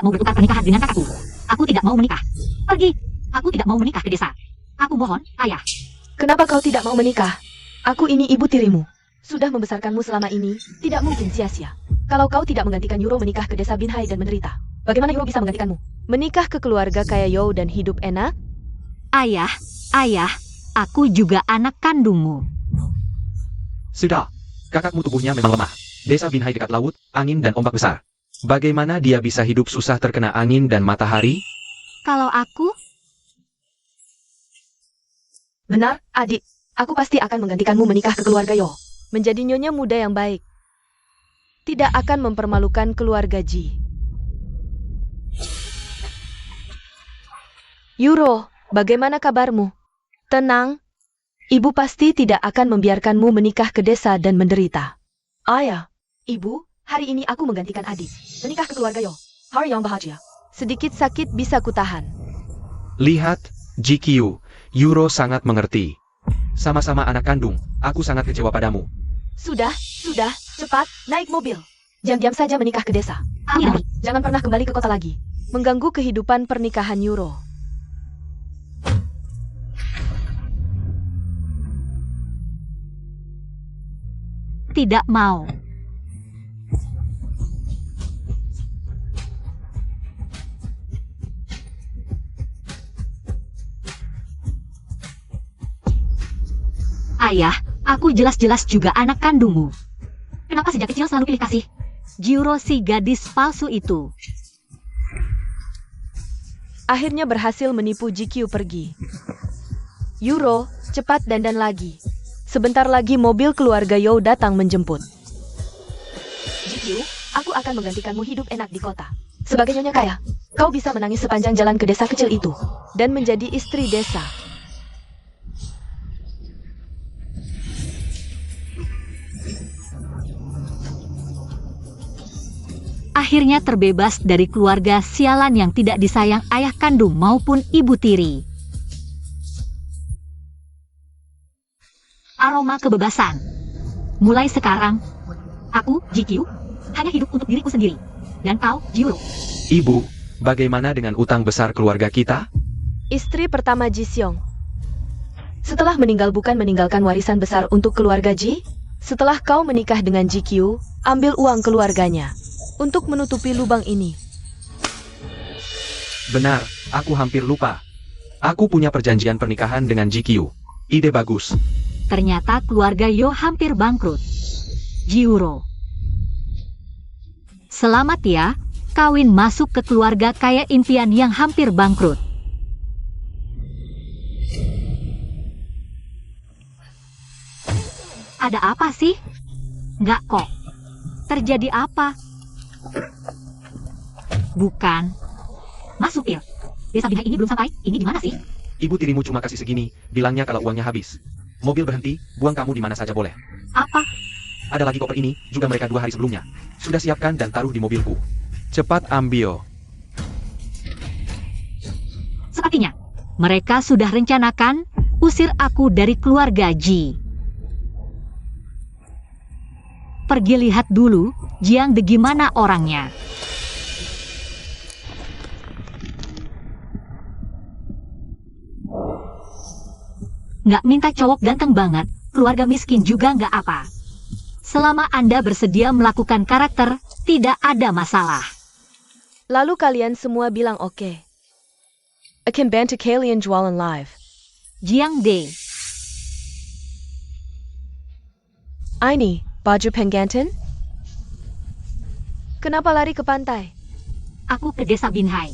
tidak mau bertukar pernikahan dengan kakakku. Aku tidak mau menikah. Pergi. Aku tidak mau menikah ke desa. Aku mohon, ayah. Kenapa kau tidak mau menikah? Aku ini ibu tirimu. Sudah membesarkanmu selama ini, tidak mungkin sia-sia. Kalau kau tidak menggantikan Yuro menikah ke desa Binhai dan menderita, bagaimana Yuro bisa menggantikanmu? Menikah ke keluarga kaya Yo dan hidup enak? Ayah, aku juga anak kandungmu. Sudah, kakakmu tubuhnya memang lemah. Desa Binhai dekat laut, angin dan ombak besar. Bagaimana dia bisa hidup susah terkena angin dan matahari? Kalau aku, Benar, adik. Aku pasti akan menggantikanmu menikah ke keluarga Yo. Menjadi nyonya muda yang baik. Tidak akan mempermalukan keluarga Ji. Yuro, bagaimana kabarmu? Tenang. Ibu pasti tidak akan membiarkanmu menikah ke desa dan menderita. Ayah, ibu, hari ini aku menggantikan adik. Menikah ke keluarga Yo. Hari yang bahagia. Sedikit sakit bisa kutahan. Lihat, GQ, Yuro sangat mengerti. Sama-sama anak kandung, aku sangat kecewa padamu. Sudah, cepat, naik mobil. Diam-diam saja menikah ke desa. Jangan pernah kembali ke kota lagi. Mengganggu kehidupan pernikahan Yuro. tidak mau. Ayah, aku jelas-jelas juga anak kandungmu. Kenapa sejak kecil selalu pilih kasih? Jiro si gadis palsu itu. Akhirnya berhasil menipu GQ pergi. Yuro, cepat dandan lagi. Sebentar lagi mobil keluarga Yo datang menjemput. GQ, aku akan menggantikanmu hidup enak di kota. Sebagai nyonya kaya, kau bisa menangis sepanjang jalan ke desa kecil itu. Dan menjadi istri desa. Akhirnya terbebas dari keluarga sialan yang tidak disayang ayah kandung maupun ibu tiri. Aroma kebebasan. Mulai sekarang, aku, GQ, hanya hidup untuk diriku sendiri. Dan kau, Jiro. Ibu, bagaimana dengan utang besar keluarga kita? Istri pertama Ji Seong. Setelah meninggal bukan meninggalkan warisan besar untuk keluarga Ji? Setelah kau menikah dengan GQ, ambil uang keluarganya. Untuk menutupi lubang ini. Benar, aku hampir lupa. Aku punya perjanjian pernikahan dengan GQ. Ide bagus. Ternyata keluarga Yo hampir bangkrut. Jiro. Selamat ya, kawin masuk ke keluarga kaya impian yang hampir bangkrut. Ada apa sih? Nggak kok. Terjadi apa? Bukan. Masuk ya. Desa Binhai ini belum sampai. Ini di mana sih? Ibu tirimu cuma kasih segini, bilangnya kalau uangnya habis. Mobil berhenti, buang kamu di mana saja boleh. Apa? Ada lagi koper ini, juga mereka 2 hari sebelumnya. Sudah siapkan dan taruh di mobilku. Cepat ambil. Sepertinya, mereka sudah rencanakan usir aku dari keluarga Ji. Pergi lihat dulu, Jiang De gimana orangnya. Nggak minta cowok ganteng banget, keluarga miskin juga nggak apa. Selama Anda bersedia melakukan karakter, tidak ada masalah. Lalu kalian semua bilang oke. Akan bantu kalian jualan live. Jiang De. Ini, baju penggantin? Kenapa lari ke pantai? Aku ke desa Binhai.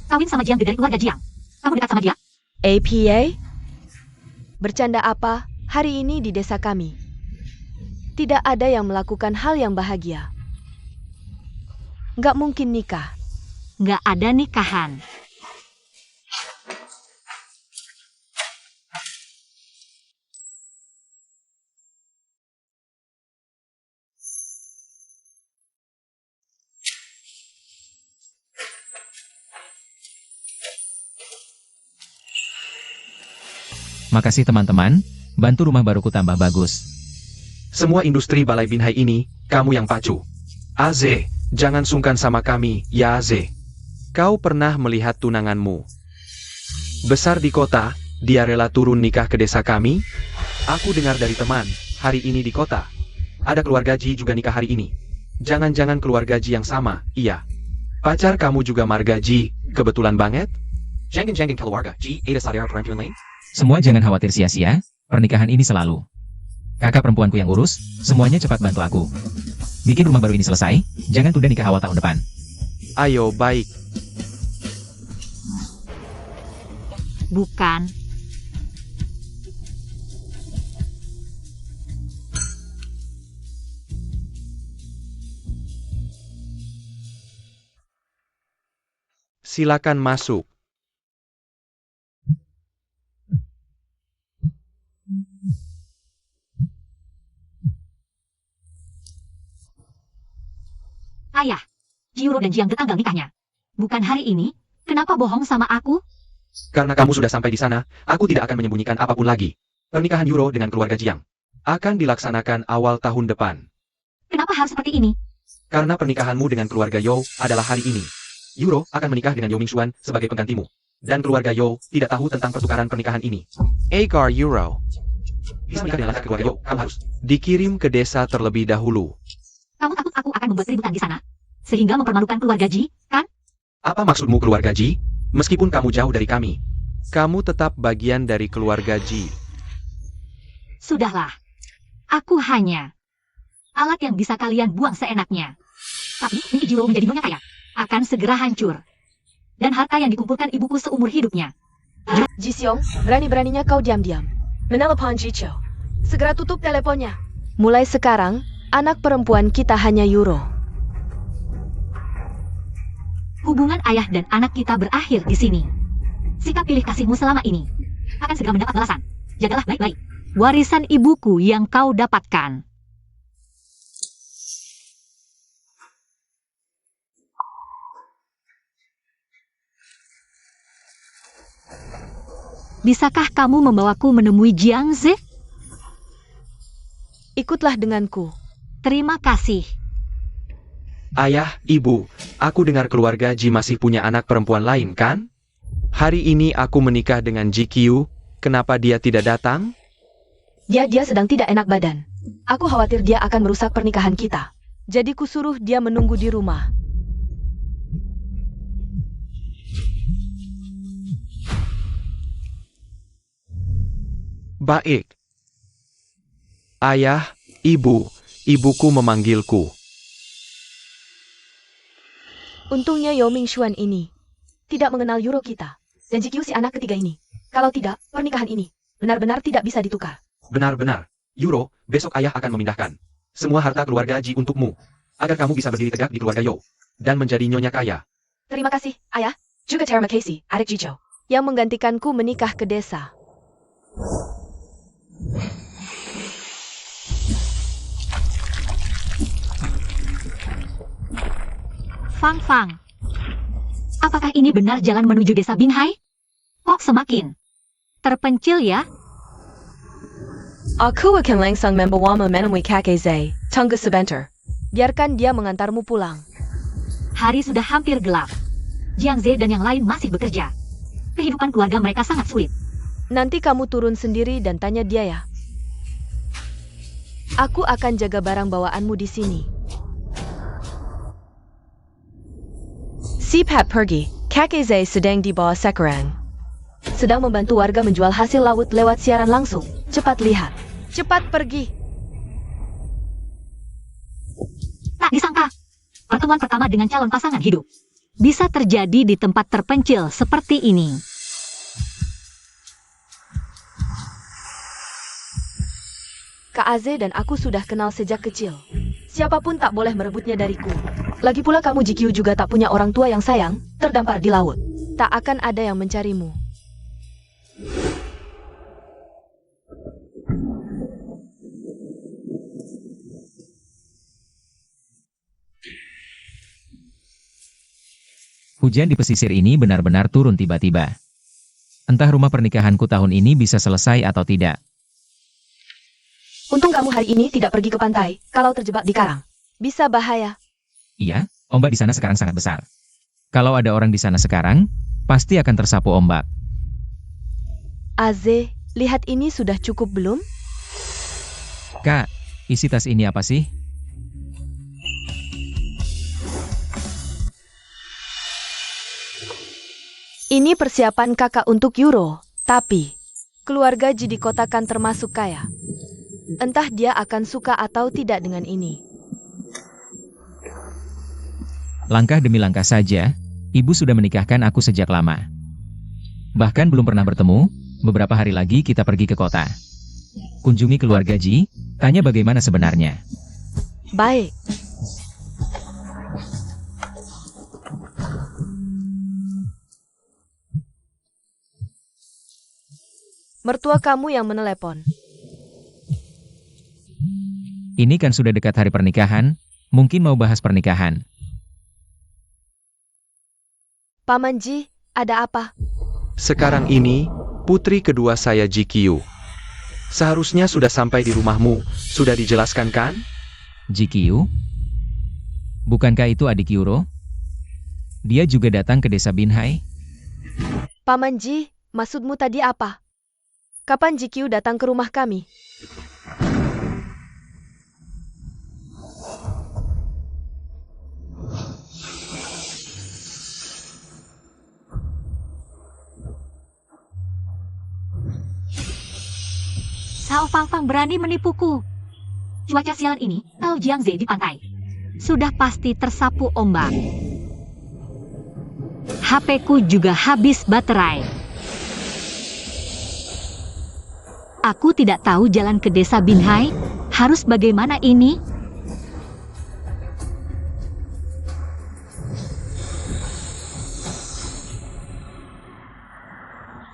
Kawin sama Jiang De dari keluarga Jiang. Kamu dekat sama dia? APA? Bercanda apa? Hari ini di desa kami. Tidak ada yang melakukan hal yang bahagia. Nggak mungkin nikah. Nggak ada nikahan. Makasih teman-teman, bantu rumah baruku tambah bagus. Semua industri Balai Binhai ini, kamu yang pacu. Aze, jangan sungkan sama kami, ya Aze. Kau pernah melihat tunanganmu. Besar di kota, dia rela turun nikah ke desa kami? Aku dengar dari teman, hari ini di kota. Ada keluarga Ji juga nikah hari ini. Jangan-jangan keluarga Ji yang sama, iya. Pacar kamu juga marga Ji, kebetulan banget? Jangan-jangan keluarga Ji, ada saudara perempuan lain? Semua jangan khawatir sia-sia, pernikahan ini selalu. Kakak perempuanku yang urus, semuanya cepat bantu aku. Bikin rumah baru ini selesai, jangan tunda nikah awal tahun depan. Ayo, baik. Bukan. Silakan masuk. Ayah, Jiro dan Jiang tanggal nikahnya. Bukan hari ini, kenapa bohong sama aku? Karena kamu sudah sampai di sana, aku tidak akan menyembunyikan apapun lagi. Pernikahan Yuro dengan keluarga Jiang akan dilaksanakan awal tahun depan. Kenapa harus seperti ini? Karena pernikahanmu dengan keluarga Yo adalah hari ini. Yuro akan menikah dengan Yo Mingxuan sebagai penggantimu. Dan keluarga Yo tidak tahu tentang pertukaran pernikahan ini. Agar Yuro bisa menikah dengan laki keluarga Yo, kamu harus dikirim ke desa terlebih dahulu. Kamu takut aku akan membuat keributan di sana? Sehingga mempermalukan keluarga Ji, kan? Apa maksudmu keluarga Ji? Meskipun kamu jauh dari kami, kamu tetap bagian dari keluarga Ji. Sudahlah. Aku hanya alat yang bisa kalian buang seenaknya. Tapi mimpi Jiro menjadi nyonya kaya akan segera hancur. Dan harta yang dikumpulkan ibuku seumur hidupnya. Ji Xiong, berani-beraninya kau diam-diam menelepon Ji Chou. Segera tutup teleponnya. Mulai sekarang, anak perempuan kita hanya Yuro. Hubungan ayah dan anak kita berakhir di sini. Sikap pilih kasihmu selama ini akan segera mendapat balasan. Jagalah baik-baik warisan ibuku yang kau dapatkan. Bisakah kamu membawaku menemui Jiang Ze? Ikutlah denganku. Terima kasih. Ayah, ibu, aku dengar keluarga Ji masih punya anak perempuan lain, kan? Hari ini aku menikah dengan Ji Qiu, kenapa dia tidak datang? Dia sedang tidak enak badan. Aku khawatir dia akan merusak pernikahan kita. Jadi kusuruh dia menunggu di rumah. Baik. Ayah, ibuku memanggilku. Untungnya Yo Mingxuan ini tidak mengenal Yuro kita. Dan Ji Qiu si anak ketiga ini. Kalau tidak, pernikahan ini benar-benar tidak bisa ditukar. Benar-benar. Yuro, besok ayah akan memindahkan semua harta keluarga Ji untukmu. Agar kamu bisa berdiri tegak di keluarga Yo. Dan menjadi nyonya kaya. Terima kasih, ayah. Juga terima kasih, adik Ji Chou. Yang menggantikanku menikah ke desa. Fang Fang. Apakah ini benar jalan menuju desa Binhai? Kok semakin terpencil ya? Aku akan langsung membawamu menemui kakek Zai, tunggu sebentar. Biarkan dia mengantarmu pulang. Hari sudah hampir gelap. Jiang Ze dan yang lain masih bekerja. Kehidupan keluarga mereka sangat sulit. Nanti kamu turun sendiri dan tanya dia ya. Aku akan jaga barang bawaanmu di sini. Si Pat pergi, kakek Zai sedang di bawah sekarang. Sedang membantu warga menjual hasil laut lewat siaran langsung. Cepat lihat. Cepat pergi. Tak disangka, pertemuan pertama dengan calon pasangan hidup bisa terjadi di tempat terpencil seperti ini. Kak Aze dan aku sudah kenal sejak kecil. Siapapun tak boleh merebutnya dariku. Lagi pula kamu Ji Qiu juga tak punya orang tua yang sayang, terdampar di laut. Tak akan ada yang mencarimu. Hujan di pesisir ini benar-benar turun tiba-tiba. Entah rumah pernikahanku tahun ini bisa selesai atau tidak. Untung kamu hari ini tidak pergi ke pantai, kalau terjebak di karang. Bisa bahaya. Iya, ombak di sana sekarang sangat besar. Kalau ada orang di sana sekarang, pasti akan tersapu ombak. Aze, lihat ini sudah cukup belum? Kak, isi tas ini apa sih? Ini persiapan kakak untuk Euro, tapi keluarga Ji di kota kan termasuk kaya. Entah dia akan suka atau tidak dengan ini. Langkah demi langkah saja, ibu sudah menikahkan aku sejak lama. Bahkan belum pernah bertemu, beberapa hari lagi kita pergi ke kota. Kunjungi keluarga Ji, tanya bagaimana sebenarnya. Baik. Mertua kamu yang menelepon. Ini kan sudah dekat hari pernikahan, mungkin mau bahas pernikahan. Paman Ji, ada apa? Sekarang ini, putri kedua saya GQ. Seharusnya sudah sampai di rumahmu, sudah dijelaskan kan? GQ? Bukankah itu adik Euro? Dia juga datang ke desa Binhai? Paman Ji, maksudmu tadi apa? Kapan GQ datang ke rumah kami? Sao Fangfang berani menipuku. Cuaca sialan ini, tahu Jiangze di pantai. Sudah pasti tersapu ombak. HP-ku juga habis baterai. Aku tidak tahu jalan ke desa Binhai. Harus bagaimana ini?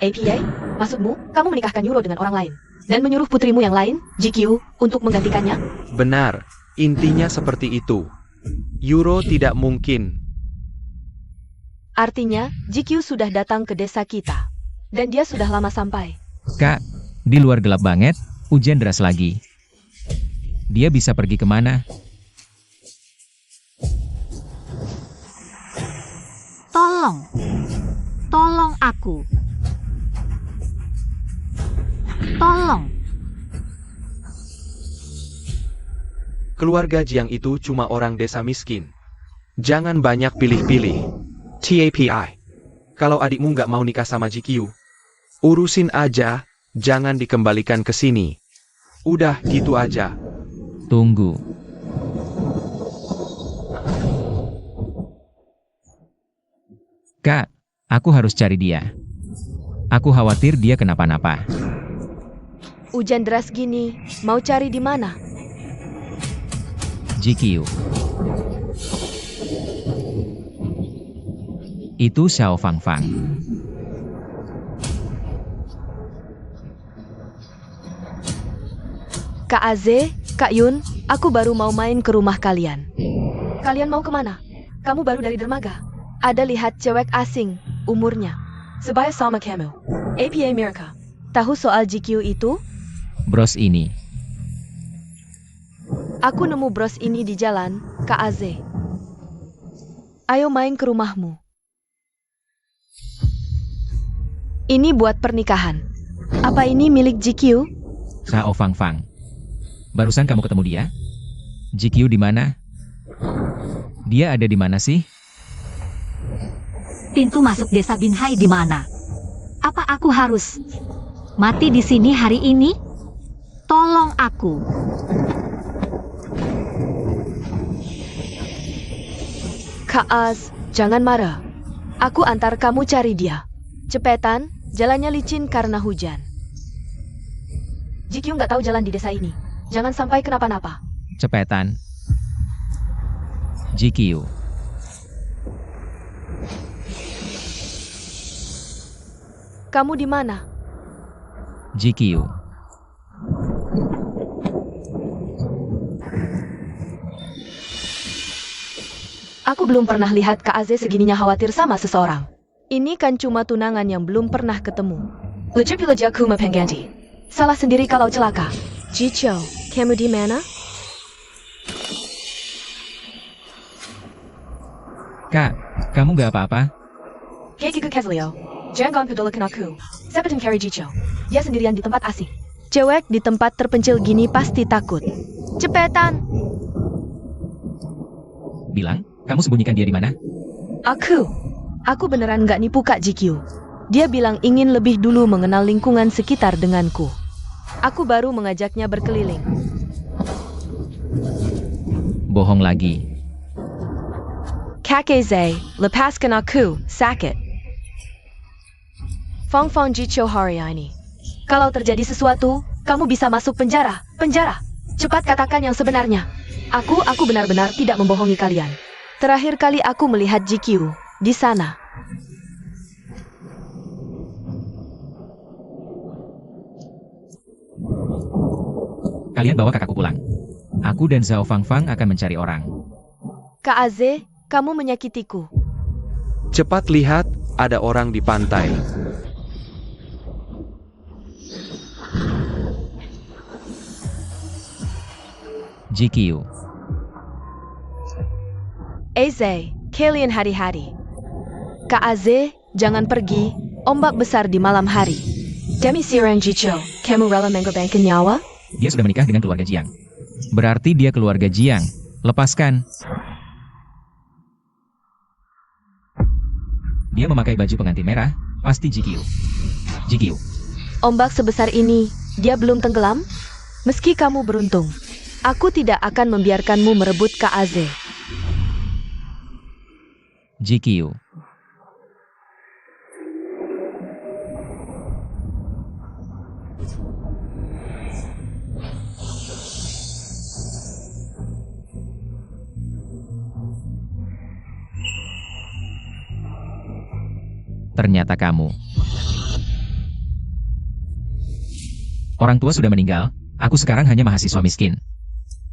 APA, maksudmu, kamu menikahkan Euro dengan orang lain? Dan menyuruh putrimu yang lain, GQ, untuk menggantikannya? Benar, intinya seperti itu. Euro tidak mungkin. Artinya, GQ sudah datang ke desa kita. Dan dia sudah lama sampai. Kak, di luar gelap banget, hujan deras lagi. Dia bisa pergi kemana? Tolong aku. Tolong. Keluarga Jiang itu cuma orang desa miskin. Jangan banyak pilih-pilih. TAPI. Kalau adikmu nggak mau nikah sama GQ, urusin aja, jangan dikembalikan ke sini. Udah gitu aja. Tunggu. Kak, aku harus cari dia. Aku khawatir dia kenapa-napa. Hujan deras gini, mau cari di mana? GQ. Itu Xiao Fangfang. Kak Aze, Kak Yun, aku baru mau main ke rumah kalian. Kalian mau kemana? Kamu baru dari dermaga. Ada lihat cewek asing, umurnya sebaya sama kamu. APA Amerika. Tahu soal GQ itu? Bros ini. Aku nemu bros ini di jalan, Kak Aze. Ayo main ke rumahmu. Ini buat pernikahan. Apa ini milik GQ? Xiao Fangfang. Barusan kamu ketemu dia? GQ di mana? Dia ada di mana sih? Pintu masuk desa Binhai di mana? Apa aku harus mati di sini hari ini? Tolong aku. Kak Az, jangan marah. Aku antar kamu cari dia. Cepetan, jalannya licin karena hujan. GQ nggak tahu jalan di desa ini. Jangan sampai kenapa-napa. Cepetan. GQ. Kamu di mana? GQ. Aku belum pernah lihat Kak Aze segininya khawatir sama seseorang. Ini kan cuma tunangan yang belum pernah ketemu. Lejip-lejak kuma pengganti. Salah sendiri kalau celaka. Jicho, kamu di mana? Kak, kamu gak apa-apa? Keiki ke Kesleo. Jangan pedulakan aku. Seperti Carrie Jicho. Dia sendirian di tempat asing. Cewek di tempat terpencil gini pasti takut. Cepetan. Bilang, kamu sembunyikan dia di mana? Aku beneran gak nipu Kak GQ. Dia bilang ingin lebih dulu mengenal lingkungan sekitar denganku. Aku baru mengajaknya berkeliling. Bohong lagi. Kakeze, lepaskan aku, sakit. Fong Fong Jicho hari ini. Kalau terjadi sesuatu, kamu bisa masuk penjara. Penjara. Cepat katakan yang sebenarnya. Aku benar-benar tidak membohongi kalian. Terakhir kali aku melihat GQ di sana. Kalian bawa kakakku pulang. Aku dan Zhao Fangfang akan mencari orang. Kak Aze, kamu menyakitiku. Cepat lihat, ada orang di pantai. GQ. Eze, kalian hati-hati. Kak Aze, jangan pergi, ombak besar di malam hari. Demi Sirang Jicho, kamu rela mengorbankan nyawa? Dia sudah menikah dengan keluarga Jiang. Berarti dia keluarga Jiang. Lepaskan. Dia memakai baju pengantin merah, pasti GQ. GQ. Ombak sebesar ini, dia belum tenggelam? Meski kamu beruntung, aku tidak akan membiarkanmu merebut Kak Aze. GQ. Ternyata kamu. Orang tua sudah meninggal, aku sekarang hanya mahasiswa miskin.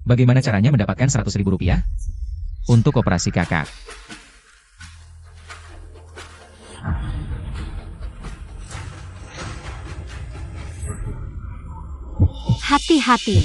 Bagaimana caranya mendapatkan 100.000 rupiah? Untuk operasi kakak. Hati-hati.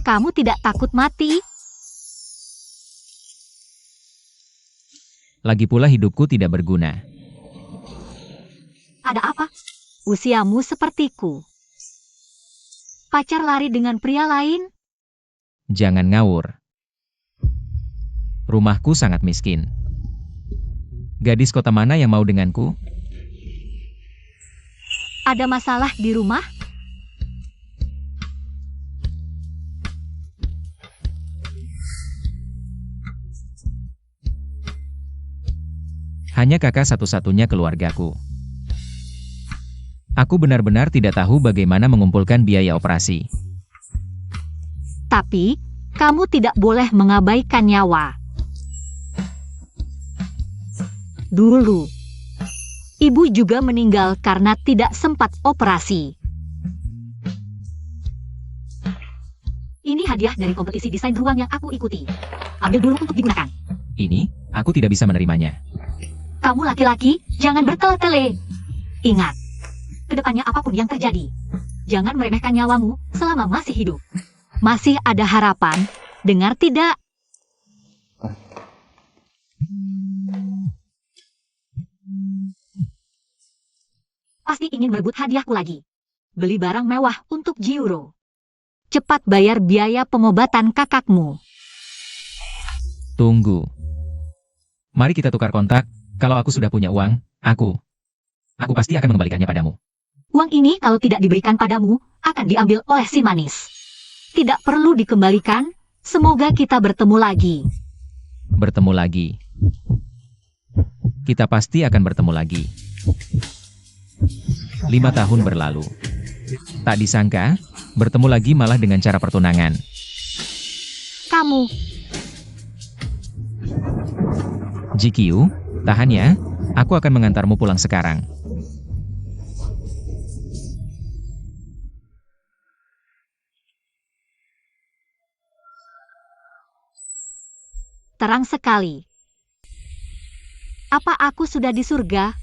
Kamu tidak takut mati? Lagi pula hidupku tidak berguna. Ada apa? Usiamu sepertiku. Pacar lari dengan pria lain? Jangan ngawur. Rumahku sangat miskin. Gadis kota mana yang mau denganku? Ada masalah di rumah? Hanya kakak satu-satunya keluargaku. Aku benar-benar tidak tahu bagaimana mengumpulkan biaya operasi. Tapi, kamu tidak boleh mengabaikan nyawa. Dulu, ibu juga meninggal karena tidak sempat operasi. Ini hadiah dari kompetisi desain ruang yang aku ikuti. Ambil dulu untuk digunakan. Ini, aku tidak bisa menerimanya. Kamu laki-laki, jangan bertele-tele. Ingat, kedepannya apapun yang terjadi, jangan meremehkan nyawamu selama masih hidup. Masih ada harapan, dengar tidak? Pasti ingin merebut hadiahku lagi. Beli barang mewah untuk Jiuro. Cepat bayar biaya pengobatan kakakmu. Tunggu. Mari kita tukar kontak. Kalau aku sudah punya uang, aku pasti akan mengembalikannya padamu. Uang ini kalau tidak diberikan padamu, akan diambil oleh si manis. Tidak perlu dikembalikan, semoga kita bertemu lagi. Bertemu lagi. Kita pasti akan bertemu lagi. 5 tahun berlalu. Tak disangka, bertemu lagi malah dengan cara pertunangan. Kamu, GQ, tahan ya, aku akan mengantarmu pulang sekarang. terang sekali. Apa aku sudah di surga?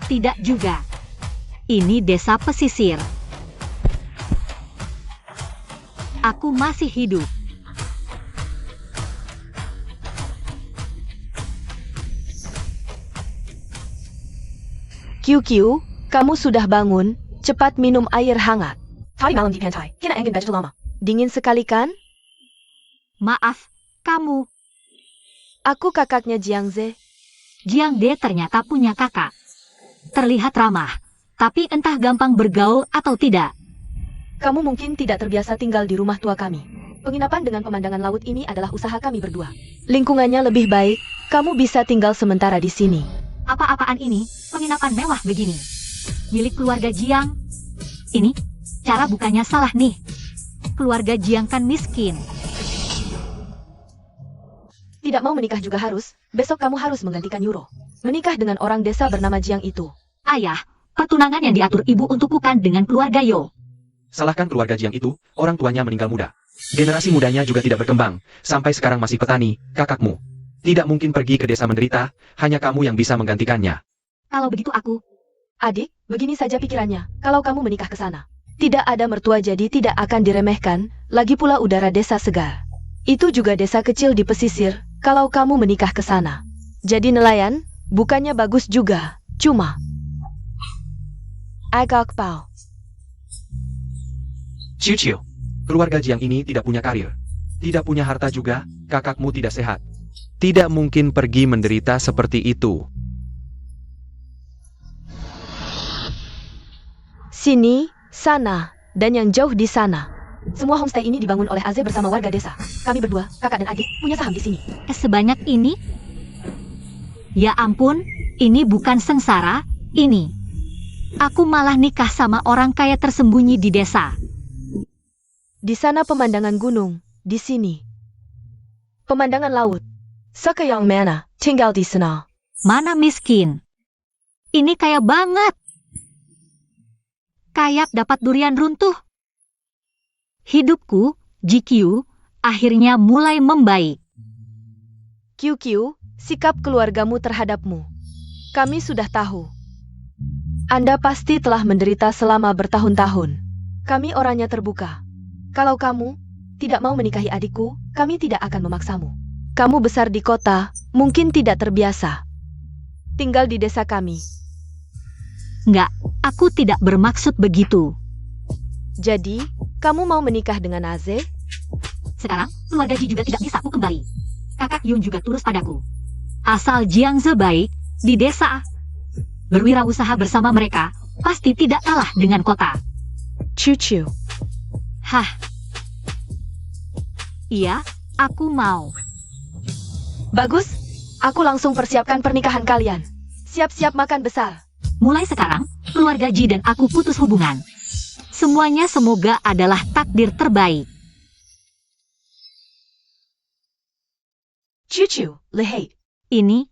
Tidak juga. Ini desa pesisir. Aku masih hidup. QQ, kamu sudah bangun, cepat minum air hangat. Dingin sekali kan? Maaf, kamu. Aku kakaknya Jiangze. Jiang De ternyata punya kakak. Terlihat ramah, tapi entah gampang bergaul atau tidak. Kamu mungkin tidak terbiasa tinggal di rumah tua kami. Penginapan dengan pemandangan laut ini adalah usaha kami berdua. Lingkungannya lebih baik, kamu bisa tinggal sementara di sini. Apa-apaan ini? Penginapan mewah begini. Milik keluarga Jiang. Ini, cara bukannya salah nih. Keluarga Jiang kan miskin. Tidak mau menikah juga harus, besok kamu harus menggantikan Yuro. Menikah dengan orang desa bernama Jiang itu. Ayah, pertunangan yang diatur ibu untukku kan dengan keluarga Yo. Salahkan keluarga Jiang itu, orang tuanya meninggal muda. Generasi mudanya juga tidak berkembang, sampai sekarang masih petani, kakakmu. Tidak mungkin pergi ke desa menderita, hanya kamu yang bisa menggantikannya. Kalau begitu aku... Adik, begini saja pikirannya, kalau kamu menikah ke sana. Tidak ada mertua jadi tidak akan diremehkan, lagi pula udara desa segar. Itu juga desa kecil di pesisir, kalau kamu menikah ke sana. Jadi nelayan, bukannya bagus juga, cuma... Agak pau. Ciu-ciu, keluarga Jiang ini tidak punya karir. Tidak punya harta juga, kakakmu tidak sehat. Tidak mungkin pergi menderita seperti itu. Sini, sana, dan yang jauh di sana. Semua homestay ini dibangun oleh Aze bersama warga desa. Kami berdua, kakak dan adik, punya saham di sini. Sebanyak ini? Ya ampun, ini bukan sengsara, ini. Aku malah nikah sama orang kaya tersembunyi di desa. Di sana pemandangan gunung, di sini pemandangan laut. Sakayang mana, tinggal di sana. Mana miskin? Ini kaya banget. Kayak dapat durian runtuh. Hidupku, GQ, akhirnya mulai membaik. QQ, sikap keluargamu terhadapmu. Kami sudah tahu. Anda pasti telah menderita selama bertahun-tahun. Kami orangnya terbuka. Kalau kamu tidak mau menikahi adikku, kami tidak akan memaksamu. Kamu besar di kota, mungkin tidak terbiasa. Tinggal di desa kami. Enggak, aku tidak bermaksud begitu. Jadi, kamu mau menikah dengan Aze? Sekarang, keluarga Ji juga tidak bisa aku kembali. Kakak Yun juga tulus padaku. Asal Jiangze baik, di desa, berwirausaha bersama mereka, pasti tidak kalah dengan kota. Cucu. Hah. Iya, aku mau. Bagus, aku langsung persiapkan pernikahan kalian. Siap-siap makan besar. Mulai sekarang, keluarga Ji dan aku putus hubungan. Semuanya semoga adalah takdir terbaik. Cucu, lehei. Ini,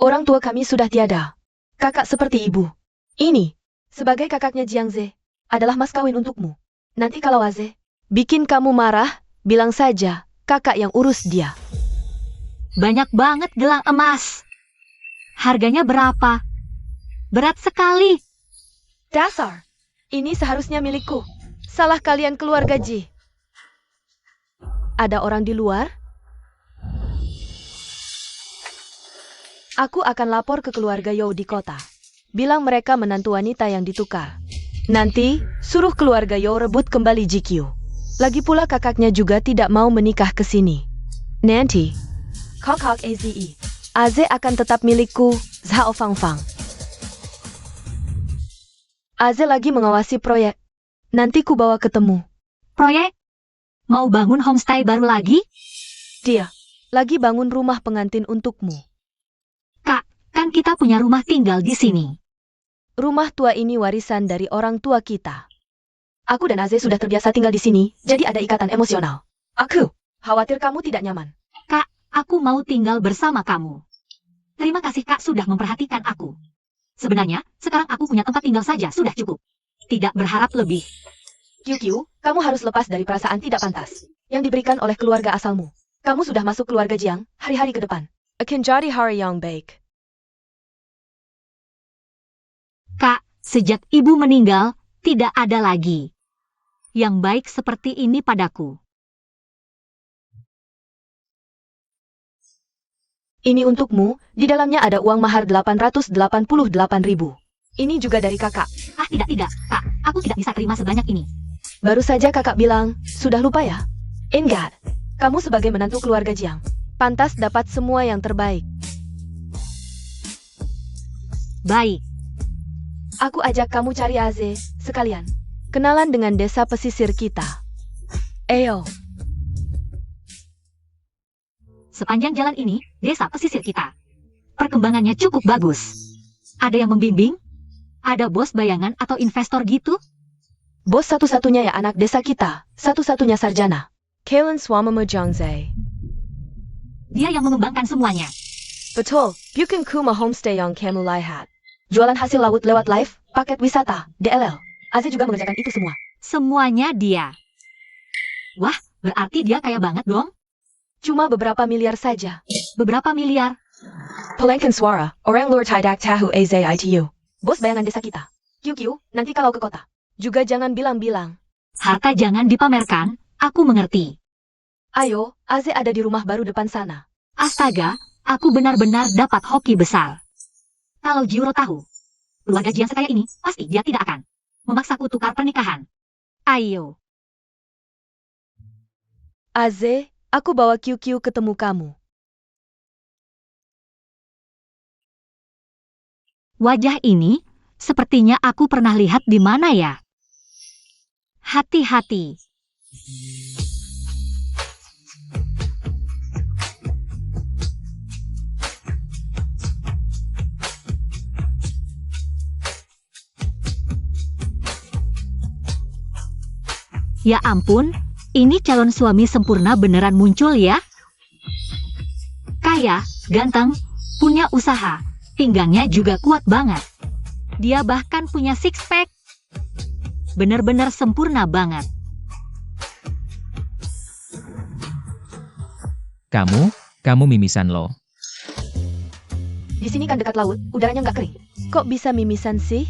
Orang tua kami sudah tiada. Kakak seperti ibu. Ini, sebagai kakaknya Jiangze, adalah mas kawin untukmu. Nanti kalau Aze bikin kamu marah, bilang saja, kakak yang urus dia. banyak banget gelang emas. Harganya berapa? Berat sekali. Dasar, ini seharusnya milikku. Salah kalian keluarga Ji. Ada orang di luar? Aku akan lapor ke keluarga Yo di kota. Bilang mereka menantu wanita yang ditukar. Nanti, suruh keluarga Yo rebut kembali GQ. Lagi pula kakaknya juga tidak mau menikah ke sini. Nanti, Kakak AZE, Aze akan tetap milikku, Zhao Fangfang. Aze lagi mengawasi proyek. Nanti ku bawa ketemu. Proyek? Mau bangun homestay baru lagi? Dia lagi bangun rumah pengantin untukmu. Kak, kan kita punya rumah tinggal di sini. Rumah tua ini warisan dari orang tua kita. Aku dan Aze sudah terbiasa tinggal di sini, jadi ada ikatan emosional. Aku khawatir kamu tidak nyaman. Kak, Aku mau tinggal bersama kamu. Terima kasih Kak sudah memperhatikan aku. Sebenarnya, sekarang aku punya tempat tinggal saja sudah cukup. Tidak berharap lebih. QQ, kamu harus lepas dari perasaan tidak pantas yang diberikan oleh keluarga asalmu. Kamu sudah masuk keluarga Jiang hari-hari ke depan. Akan jadi hari yang baik. Kak, sejak ibu meninggal, tidak ada lagi yang baik seperti ini padaku. Ini untukmu, di dalamnya ada uang mahar 888.000. Ini juga dari kakak. Ah, tidak, Kak. Aku tidak bisa terima sebanyak ini. Baru saja kakak bilang, sudah lupa ya? Ingat, kamu sebagai menantu keluarga Jiang, pantas dapat semua yang terbaik. Baik. Aku ajak kamu cari Aze, sekalian. Kenalan dengan desa pesisir kita. Ayo. Sepanjang jalan ini, desa pesisir kita. Perkembangannya cukup bagus. Ada yang membimbing? Ada bos bayangan atau investor gitu? Bos satu-satunya ya anak desa kita, satu-satunya sarjana. Kalen Swamamo Jongze. Dia yang mengembangkan semuanya. Betul, Bukan Kuma Homestay yang kamu lihat. Jualan hasil laut lewat live, paket wisata, DLL. Aze juga mengerjakan itu semua. Semuanya dia. Wah, berarti dia kaya banget dong? Cuma beberapa miliar saja. Beberapa miliar? Pelengkan suara, orang luar tidak tahu AZITU. Bos bayangan desa kita. QQ, nanti kalau ke kota. Juga jangan bilang-bilang. Harta jangan dipamerkan, aku mengerti. Ayo, Aze ada di rumah baru depan sana. Astaga, aku benar-benar dapat hoki besar. Kalau Jiro tahu, keluarga Jiang sekaya ini, pasti dia tidak akan memaksaku tukar pernikahan. Ayo. Aze, aku bawa QQ ketemu kamu. Wajah ini, sepertinya aku pernah lihat di mana ya? Hati-hati. Ya ampun, ini calon suami sempurna beneran muncul ya? Kaya, ganteng, punya usaha, pinggangnya juga kuat banget. Dia bahkan punya six pack. Bener-bener sempurna banget. Kamu mimisan lo. Di sini kan dekat laut, udaranya nggak kering. Kok bisa mimisan sih?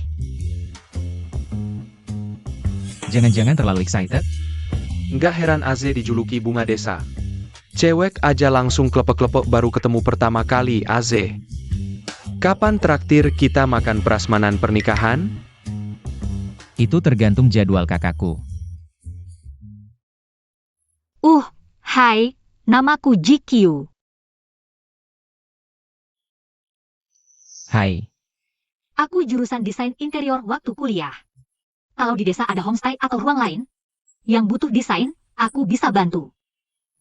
Jangan-jangan terlalu excited? Nggak heran Aze dijuluki bunga desa. Cewek aja langsung klepek-klepek baru ketemu pertama kali Aze. Kapan traktir kita makan prasmanan pernikahan? Itu tergantung jadwal kakakku. Hai, namaku GQ. Hai, Aku jurusan desain interior waktu kuliah. Kalau di desa ada homestay atau ruang lain yang butuh desain, aku bisa bantu.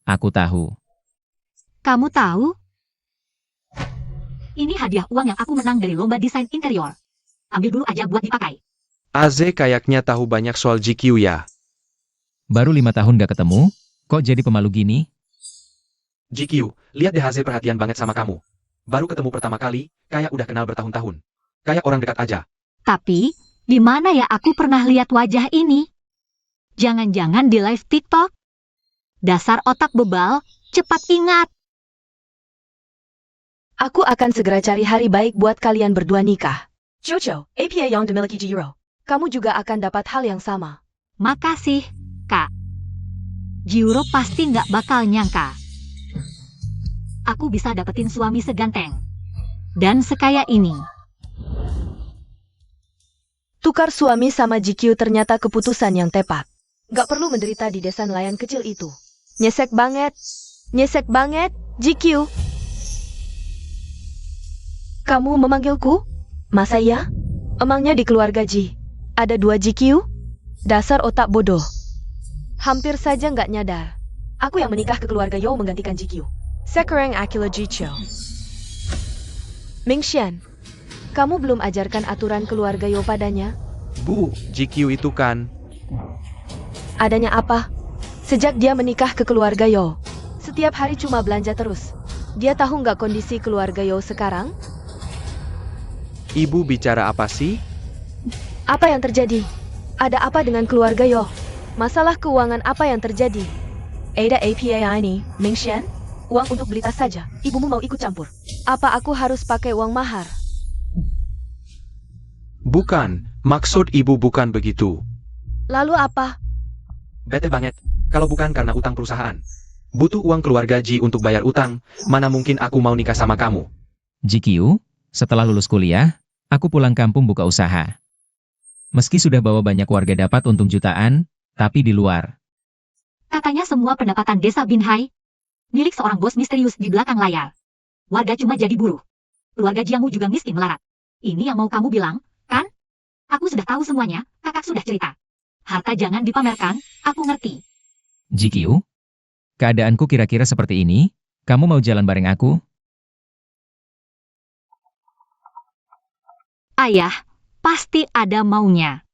aku tahu. Kamu tahu? Ini hadiah uang yang aku menang dari lomba desain interior. Ambil dulu aja buat dipakai. Aze kayaknya tahu banyak soal GQ ya. Baru 5 tahun gak ketemu, kok jadi pemalu gini? GQ, lihat deh Aze perhatian banget sama kamu. Baru ketemu pertama kali, kayak udah kenal bertahun-tahun. Kayak orang dekat aja. Tapi, di mana ya aku pernah lihat wajah ini? Jangan-jangan di live TikTok? Dasar otak bebal, cepat ingat. Aku akan segera cari hari baik buat kalian berdua nikah. Jojo, APA yang dimiliki Jiro. Kamu juga akan dapat hal yang sama. Makasih, Kak. Jiro pasti nggak bakal nyangka. Aku bisa dapetin suami seganteng dan sekaya ini. Tukar suami sama GQ ternyata keputusan yang tepat. Gak perlu menderita di desa nelayan kecil itu. Nyesek banget, GQ. Kamu memanggilku? Masa ya? Emangnya di keluarga Ji ada 2 GQ? Dasar otak bodoh. Hampir saja nggak nyadar. Aku yang menikah ke keluarga Yo menggantikan GQ. Sekarang Akila Jicho. Mingxian, kamu belum ajarkan aturan keluarga Yo padanya? Bu, GQ itu kan. Adanya apa? Sejak dia menikah ke keluarga Yo, setiap hari cuma belanja terus. Dia tahu nggak kondisi keluarga Yo sekarang? Ibu bicara apa sih? Apa yang terjadi? Ada apa dengan keluarga Yo? Masalah keuangan apa yang terjadi? Ada APA ini, Mingxian? Uang untuk beli tas saja. Ibumu mau ikut campur. Apa aku harus pakai uang mahar? Bukan, maksud ibu bukan begitu. Lalu apa? Bete banget, kalau bukan karena utang perusahaan. Butuh uang keluarga Ji untuk bayar utang, mana mungkin aku mau nikah sama kamu. GQ, setelah lulus kuliah, aku pulang kampung buka usaha. Meski sudah bawa banyak warga dapat untung jutaan, tapi di luar. Katanya semua pendapatan desa Binhai milik seorang bos misterius di belakang layar. Warga cuma jadi buruh. Keluarga Jiangmu juga miskin melarat. Ini yang mau kamu bilang, kan? Aku sudah tahu semuanya, kakak sudah cerita. Harta jangan dipamerkan, aku ngerti. GQ, keadaanku kira-kira seperti ini, kamu mau jalan bareng aku? Ayah, pasti ada maunya.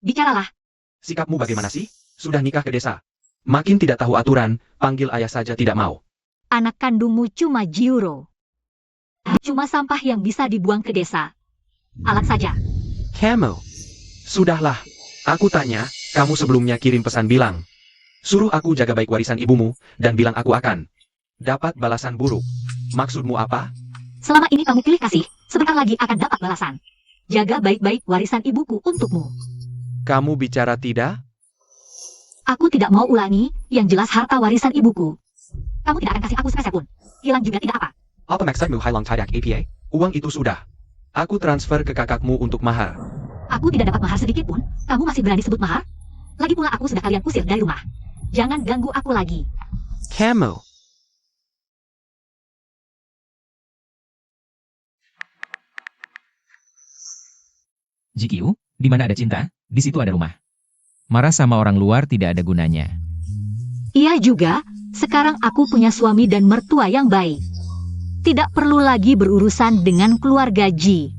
Bicaralah. Sikapmu bagaimana sih? Sudah nikah ke desa. Makin tidak tahu aturan, panggil ayah saja tidak mau. Anak kandungmu cuma Jiuro. Cuma sampah yang bisa dibuang ke desa. Alat saja. Kamu. Sudahlah. Aku tanya, kamu sebelumnya kirim pesan bilang. Suruh aku jaga baik warisan ibumu, dan bilang aku akan dapat balasan buruk. Maksudmu apa? Selama ini kamu pilih kasih, sebentar lagi akan dapat balasan. Jaga baik-baik warisan ibuku untukmu. Kamu bicara tidak? Aku tidak mau ulangi, yang jelas harta warisan ibuku. Kamu tidak akan kasih aku sepeser pun. Hilang juga tidak apa. Apa maksudmu hilang tidak APA? Uang itu sudah. Aku transfer ke kakakmu untuk mahar. Aku tidak dapat mahar sedikit pun, kamu masih berani sebut mahar? Lagi pula aku sudah kalian usir dari rumah. Jangan ganggu aku lagi. Kamu. GQ, di mana ada cinta, di situ ada rumah. Marah sama orang luar tidak ada gunanya. Iya juga, sekarang aku punya suami dan mertua yang baik. Tidak perlu lagi berurusan dengan keluarga Ji.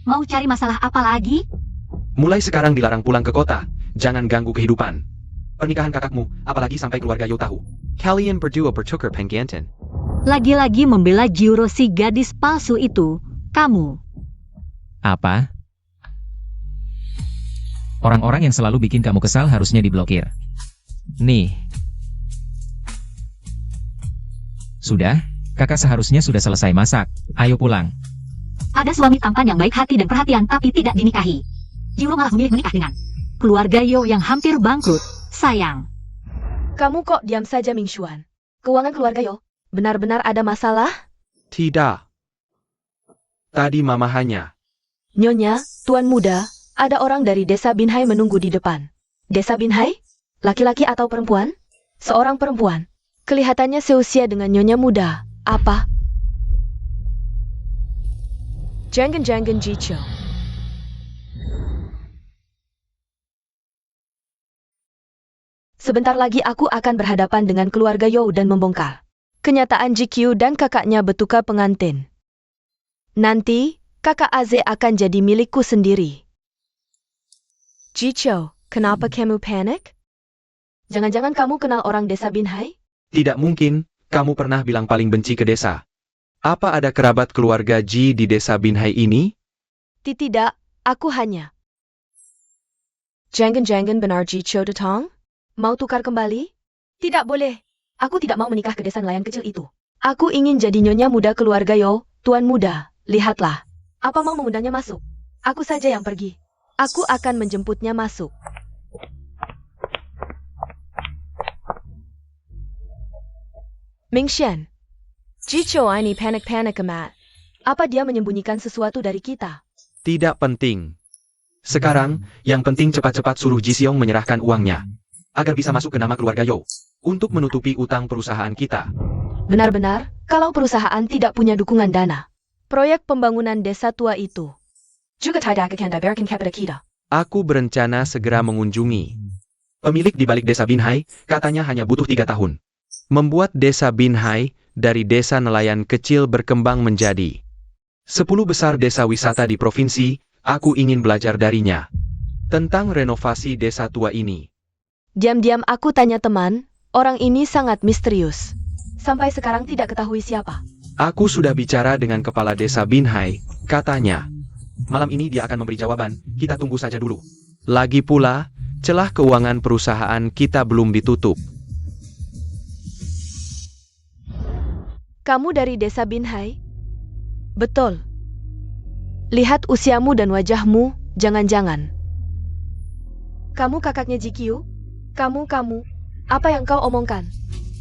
Mau cari masalah apa lagi? Mulai sekarang dilarang pulang ke kota. Jangan ganggu kehidupan. Pernikahan kakakmu, apalagi sampai keluarga Yo tahu. Kalian berdua bertukar penggantian. Lagi-lagi membela Jiuro si gadis palsu itu, kamu. Apa? Orang-orang yang selalu bikin kamu kesal harusnya diblokir. Nih. Sudah, kakak seharusnya sudah selesai masak. Ayo pulang. Ada suami tampan yang baik hati dan perhatian tapi tidak dinikahi. Jiuro malah memilih menikah dengan keluarga Yo yang hampir bangkrut. Sayang. Kamu kok diam saja, Mingxuan? Keuangan keluarga Yo benar-benar ada masalah? Tidak. Tadi mama hanya. Nyonya, tuan muda, ada orang dari desa Binhai menunggu di depan. Desa Binhai? Laki-laki atau perempuan? Seorang perempuan. Kelihatannya seusia dengan nyonya muda. Apa? Jangan Jicho. Sebentar lagi aku akan berhadapan dengan keluarga Yo dan membongkar kenyataan GQ dan kakaknya bertukar pengantin. Nanti, kakak Aze akan jadi milikku sendiri. Jicho, kenapa kamu panik? Jangan-jangan kamu kenal orang desa Binhai? Tidak mungkin, kamu pernah bilang paling benci ke desa. Apa ada kerabat keluarga Ji di desa Binhai ini? Tidak, aku hanya. Jangan benar Jicho datang? Mau tukar kembali? Tidak boleh. Aku tidak mau menikah ke desa nelayan kecil itu. Aku ingin jadi nyonya muda keluarga Yo, tuan muda. Lihatlah. Apa mau mengundangnya masuk? Aku saja yang pergi. Aku akan menjemputnya masuk. Mingxian. Jicho ini panik-panik amat. Apa dia menyembunyikan sesuatu dari kita? Tidak penting. Sekarang, yang penting cepat-cepat suruh Ji Xiong menyerahkan uangnya. Agar bisa masuk ke nama keluarga Yo. Untuk menutupi utang perusahaan kita. Benar-benar, kalau perusahaan tidak punya dukungan dana. Proyek pembangunan desa tua itu juga tidak akan diberikan kepada kita. Aku berencana segera mengunjungi. Pemilik di balik desa Binhai, katanya hanya butuh 3 tahun. Membuat desa Binhai dari desa nelayan kecil berkembang menjadi 10 besar desa wisata di provinsi. Aku ingin belajar darinya tentang renovasi desa tua ini. Diam-diam aku tanya teman, Orang ini sangat misterius. Sampai sekarang tidak ketahui siapa. Aku sudah bicara dengan kepala desa Binhai, katanya. Malam ini dia akan memberi jawaban, kita tunggu saja dulu. Lagi pula, celah keuangan perusahaan kita belum ditutup. Kamu dari desa Binhai? Betul. Lihat usiamu dan wajahmu, jangan-jangan. Kamu kakaknya GQ? Kamu. Apa yang kau omongkan?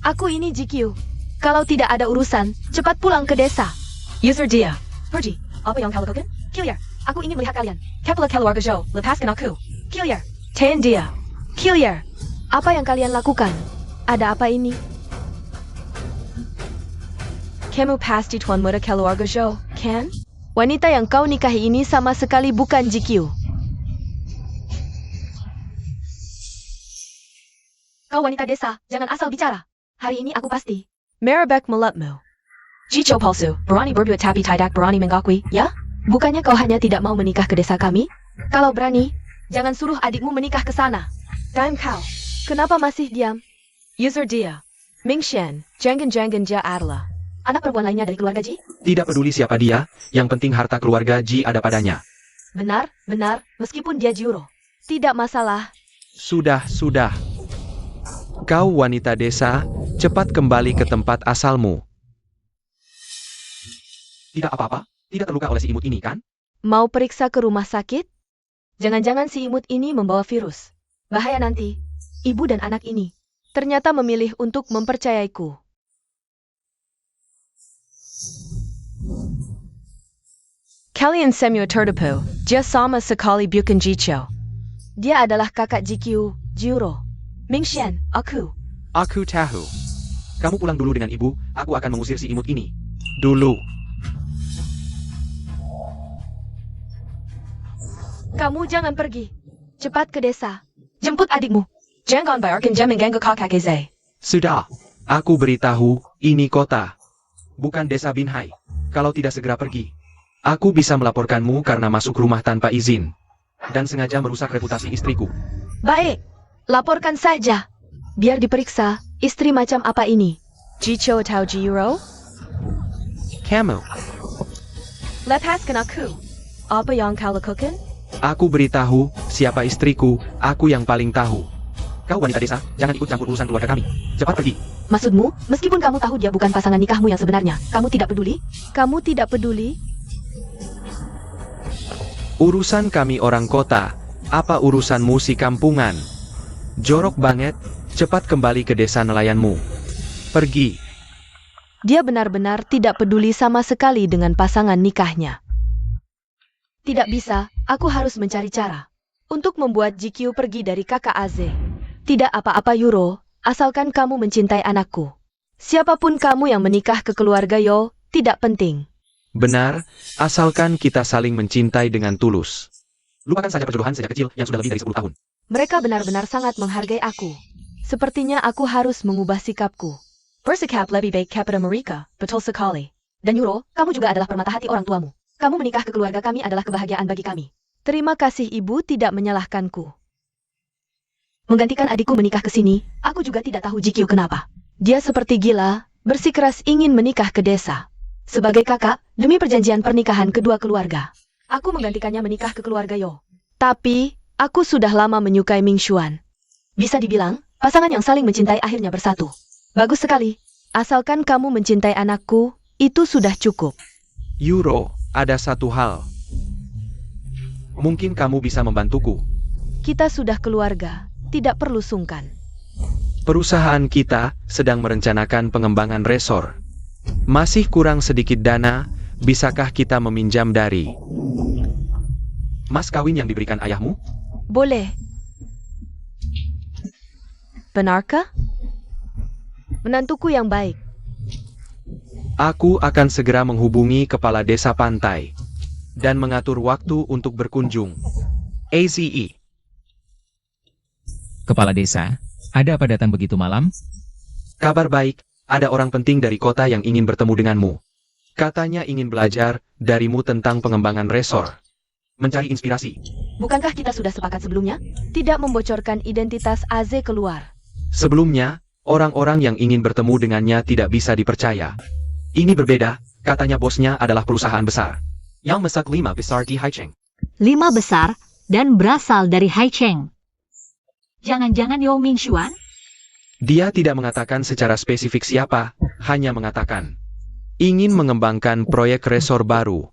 Aku ini GQ. Kalau tidak ada urusan, cepat pulang ke desa. User dia. Pergi. Apa yang kau lakukan? Clear. Aku ingin melihat kalian. Kepala keluarga Zhou, lepaskan aku. Clear. Ten dia. Clear. Apa yang kalian lakukan? Ada apa ini? Kamu pasti tuan muda keluarga Zhou, kan? Wanita yang kau nikahi ini sama sekali bukan GQ. Kau wanita desa, jangan asal bicara. Hari ini aku pasti. Marabek melapmu. Jicho palsu, berani berbuat tapi tidak berani mengakui, ya? Bukannya kau hanya tidak mau menikah ke desa kami? Kalau berani, jangan suruh adikmu menikah ke sana. Dan kau, kenapa masih diam? User dia. Mingshan, jangan dia adalah Anak perempuan lainnya dari keluarga Ji? Tidak peduli siapa dia, yang penting harta keluarga Ji ada padanya. Benar, meskipun dia Juro. Tidak masalah. Sudah. Kau wanita desa, cepat kembali ke tempat asalmu. Tidak apa-apa, tidak terluka oleh si imut ini kan? Mau periksa ke rumah sakit? Jangan-jangan si imut ini membawa virus. Bahaya nanti. Ibu dan anak ini ternyata memilih untuk mempercayaiku. Kalian semua tertipu, dia sama sekali bukan Jicho. Dia adalah kakak GQ, Juro. Mingshan, aku. Aku tahu. Kamu pulang dulu dengan ibu, aku akan mengusir si imut ini. Dulu. Kamu jangan pergi. Cepat ke desa. Jemput adikmu. Jangan bayarkan jam mengganggu kakak Eze. Sudah. Aku beritahu, ini kota. Bukan desa Binhai. Kalau tidak segera pergi, aku bisa melaporkanmu karena masuk rumah tanpa izin. Dan sengaja merusak reputasi istriku. Baik. Laporkan saja. Biar diperiksa, istri macam apa ini? Jicho atau Jiro? Kamu. Lepaskan aku. Apa yang kau lakukan? Aku beritahu, siapa istriku, aku yang paling tahu. Kau wanita desa, jangan ikut campur urusan keluarga kami. Cepat pergi. Maksudmu, meskipun kamu tahu dia bukan pasangan nikahmu yang sebenarnya, kamu tidak peduli? Kamu tidak peduli? Urusan kami orang kota, apa urusanmu si kampungan? Jorok banget, cepat kembali ke desa nelayanmu. Pergi. Dia benar-benar tidak peduli sama sekali dengan pasangan nikahnya. Tidak bisa, aku harus mencari cara untuk membuat GQ pergi dari kakak Aze. Tidak apa-apa Yuro, asalkan kamu mencintai anakku. Siapapun kamu yang menikah ke keluarga Yo, tidak penting. Benar, asalkan kita saling mencintai dengan tulus. Lupakan saja perjodohan sejak kecil yang sudah lebih dari 10 tahun. Mereka benar-benar sangat menghargai aku. Sepertinya aku harus mengubah sikapku. Bersikap lebih baik kepada mereka, betul sekali. Dan Yuro, kamu juga adalah permata hati orang tuamu. Kamu menikah ke keluarga kami adalah kebahagiaan bagi kami. Terima kasih ibu tidak menyalahkanku. Menggantikan adikku menikah ke sini, aku juga tidak tahu GQ kenapa. Dia seperti gila, bersikeras ingin menikah ke desa. Sebagai kakak, demi perjanjian pernikahan kedua keluarga, aku menggantikannya menikah ke keluarga Yo. Tapi, aku sudah lama menyukai Mingshuan. Bisa dibilang, pasangan yang saling mencintai akhirnya bersatu. Bagus sekali. Asalkan kamu mencintai anakku, itu sudah cukup. Yuro, ada satu hal. Mungkin kamu bisa membantuku. Kita sudah keluarga, tidak perlu sungkan. Perusahaan kita sedang merencanakan pengembangan resor. Masih kurang sedikit dana, bisakah kita meminjam dari mas kawin yang diberikan ayahmu? Boleh. Benarkah? Menantuku yang baik. Aku akan segera menghubungi kepala desa pantai dan mengatur waktu untuk berkunjung. AZE. Kepala desa, ada apa datang begitu malam? Kabar baik, ada orang penting dari kota yang ingin bertemu denganmu. Katanya ingin belajar darimu tentang pengembangan resor. Mencari inspirasi. Bukankah kita sudah sepakat sebelumnya? Tidak membocorkan identitas Aze keluar. Sebelumnya, Orang-orang yang ingin bertemu dengannya tidak bisa dipercaya. Ini berbeda, katanya bosnya adalah perusahaan besar. Yang masak 5 besar di Haicheng. 5 besar dan berasal dari Haicheng. Jangan-jangan Yao Mingxuan? Dia tidak mengatakan secara spesifik siapa, hanya mengatakan ingin mengembangkan proyek resor baru.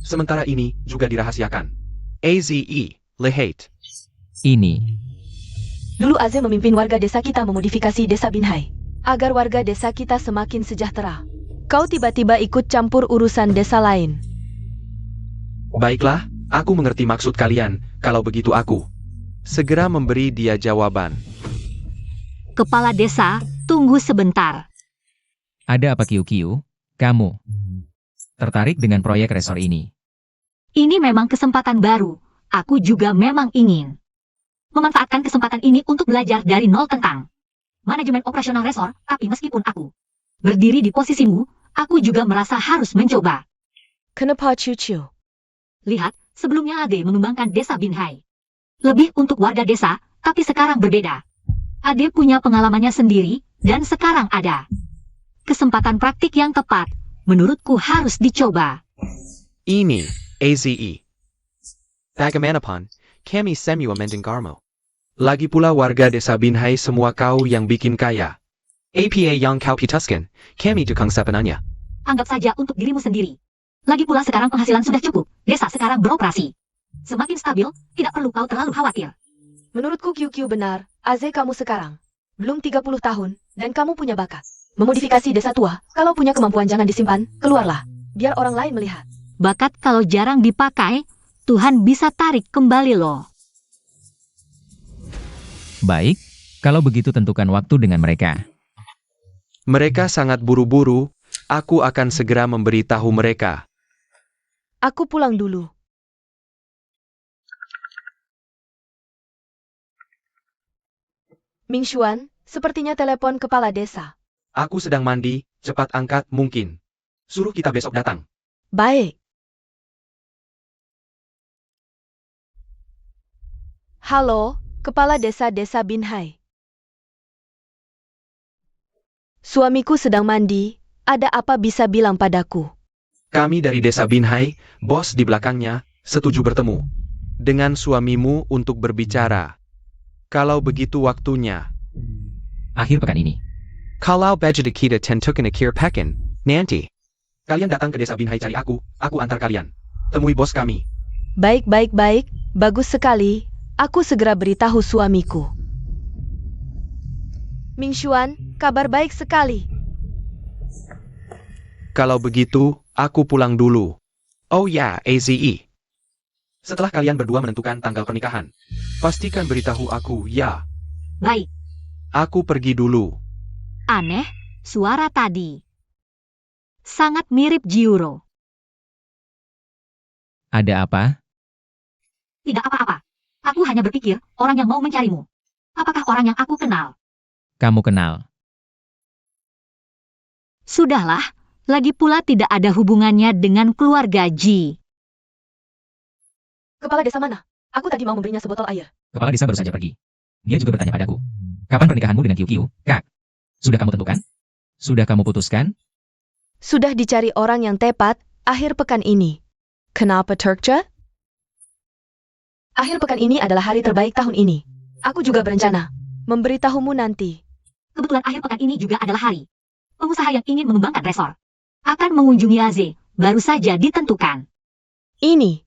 Sementara ini juga dirahasiakan. AZE, Lehate. Ini. Dulu Aze memimpin warga desa kita memodifikasi desa Binhai, agar warga desa kita semakin sejahtera. Kau tiba-tiba ikut campur urusan desa lain. Baiklah, aku mengerti maksud kalian, kalau begitu aku segera memberi dia jawaban. Kepala desa, tunggu sebentar. Ada apa Kiu? Kamu tertarik dengan proyek resor ini? Ini memang kesempatan baru. Aku juga memang ingin memanfaatkan kesempatan ini untuk belajar dari nol tentang manajemen operasional resor, tapi meskipun aku berdiri di posisimu, aku juga merasa harus mencoba. Kenapa Cucu? Lihat, sebelumnya Ade mengembangkan desa Binhai. Lebih untuk warga desa, tapi sekarang berbeda. Ade punya pengalamannya sendiri, dan sekarang ada kesempatan praktik yang tepat. Menurutku harus dicoba. Ini, AZE. Bagaimanapan, kami semua mendengarmu. Lagi pula warga desa Binhai semua kau yang bikin kaya. APA yang kau putuskan, kami dukung sepenuhnya. Anggap saja untuk dirimu sendiri. Lagi pula sekarang penghasilan sudah cukup, desa sekarang beroperasi. Semakin stabil, tidak perlu kau terlalu khawatir. Menurutku QQ benar, Aze kamu sekarang belum 30 tahun, dan kamu punya bakat memodifikasi desa tua. Kalau punya kemampuan jangan disimpan, keluarlah, biar orang lain melihat. Bakat kalau jarang dipakai, Tuhan bisa tarik kembali loh. Baik, kalau begitu tentukan waktu dengan mereka. Mereka sangat buru-buru, aku akan segera memberitahu mereka. Aku pulang dulu. Mingxuan, sepertinya telepon kepala desa. Aku sedang mandi, cepat angkat mungkin. Suruh kita besok datang. Baik. Halo, kepala desa Binhai. Suamiku sedang mandi, ada apa bisa bilang padaku? Kami dari desa Binhai, bos di belakangnya, setuju bertemu dengan suamimu untuk berbicara. Kalau begitu waktunya. Akhir pekan ini. Kalau budget kita tentukan akhir pekan, nanti. Kalian datang ke desa Binhai cari aku antar kalian. Temui bos kami. Baik, bagus sekali. Aku segera beritahu suamiku. Mingxuan, kabar baik sekali. Kalau begitu, aku pulang dulu. Oh ya, AZE. Setelah kalian berdua menentukan tanggal pernikahan, pastikan beritahu aku, ya. Baik. Aku pergi dulu. Aneh, suara tadi sangat mirip Jiuro. Ada apa? Tidak apa-apa. Aku hanya berpikir, orang yang mau mencarimu. Apakah orang yang aku kenal? Kamu kenal. Sudahlah, lagi pula tidak ada hubungannya dengan keluarga Ji. Kepala desa mana? Aku tadi mau memberinya sebotol air. Kepala desa baru saja pergi. Dia juga bertanya padaku. Kapan pernikahanmu dengan Kiu, Kak? Sudah kamu tentukan? Sudah kamu putuskan? Sudah dicari orang yang tepat, akhir pekan ini. Kenapa Turkja? Akhir pekan ini adalah hari terbaik tahun ini. Aku juga berencana memberitahumu nanti. Kebetulan akhir pekan ini juga adalah hari pengusaha yang ingin mengembangkan resor akan mengunjungi Aze, baru saja ditentukan. Ini.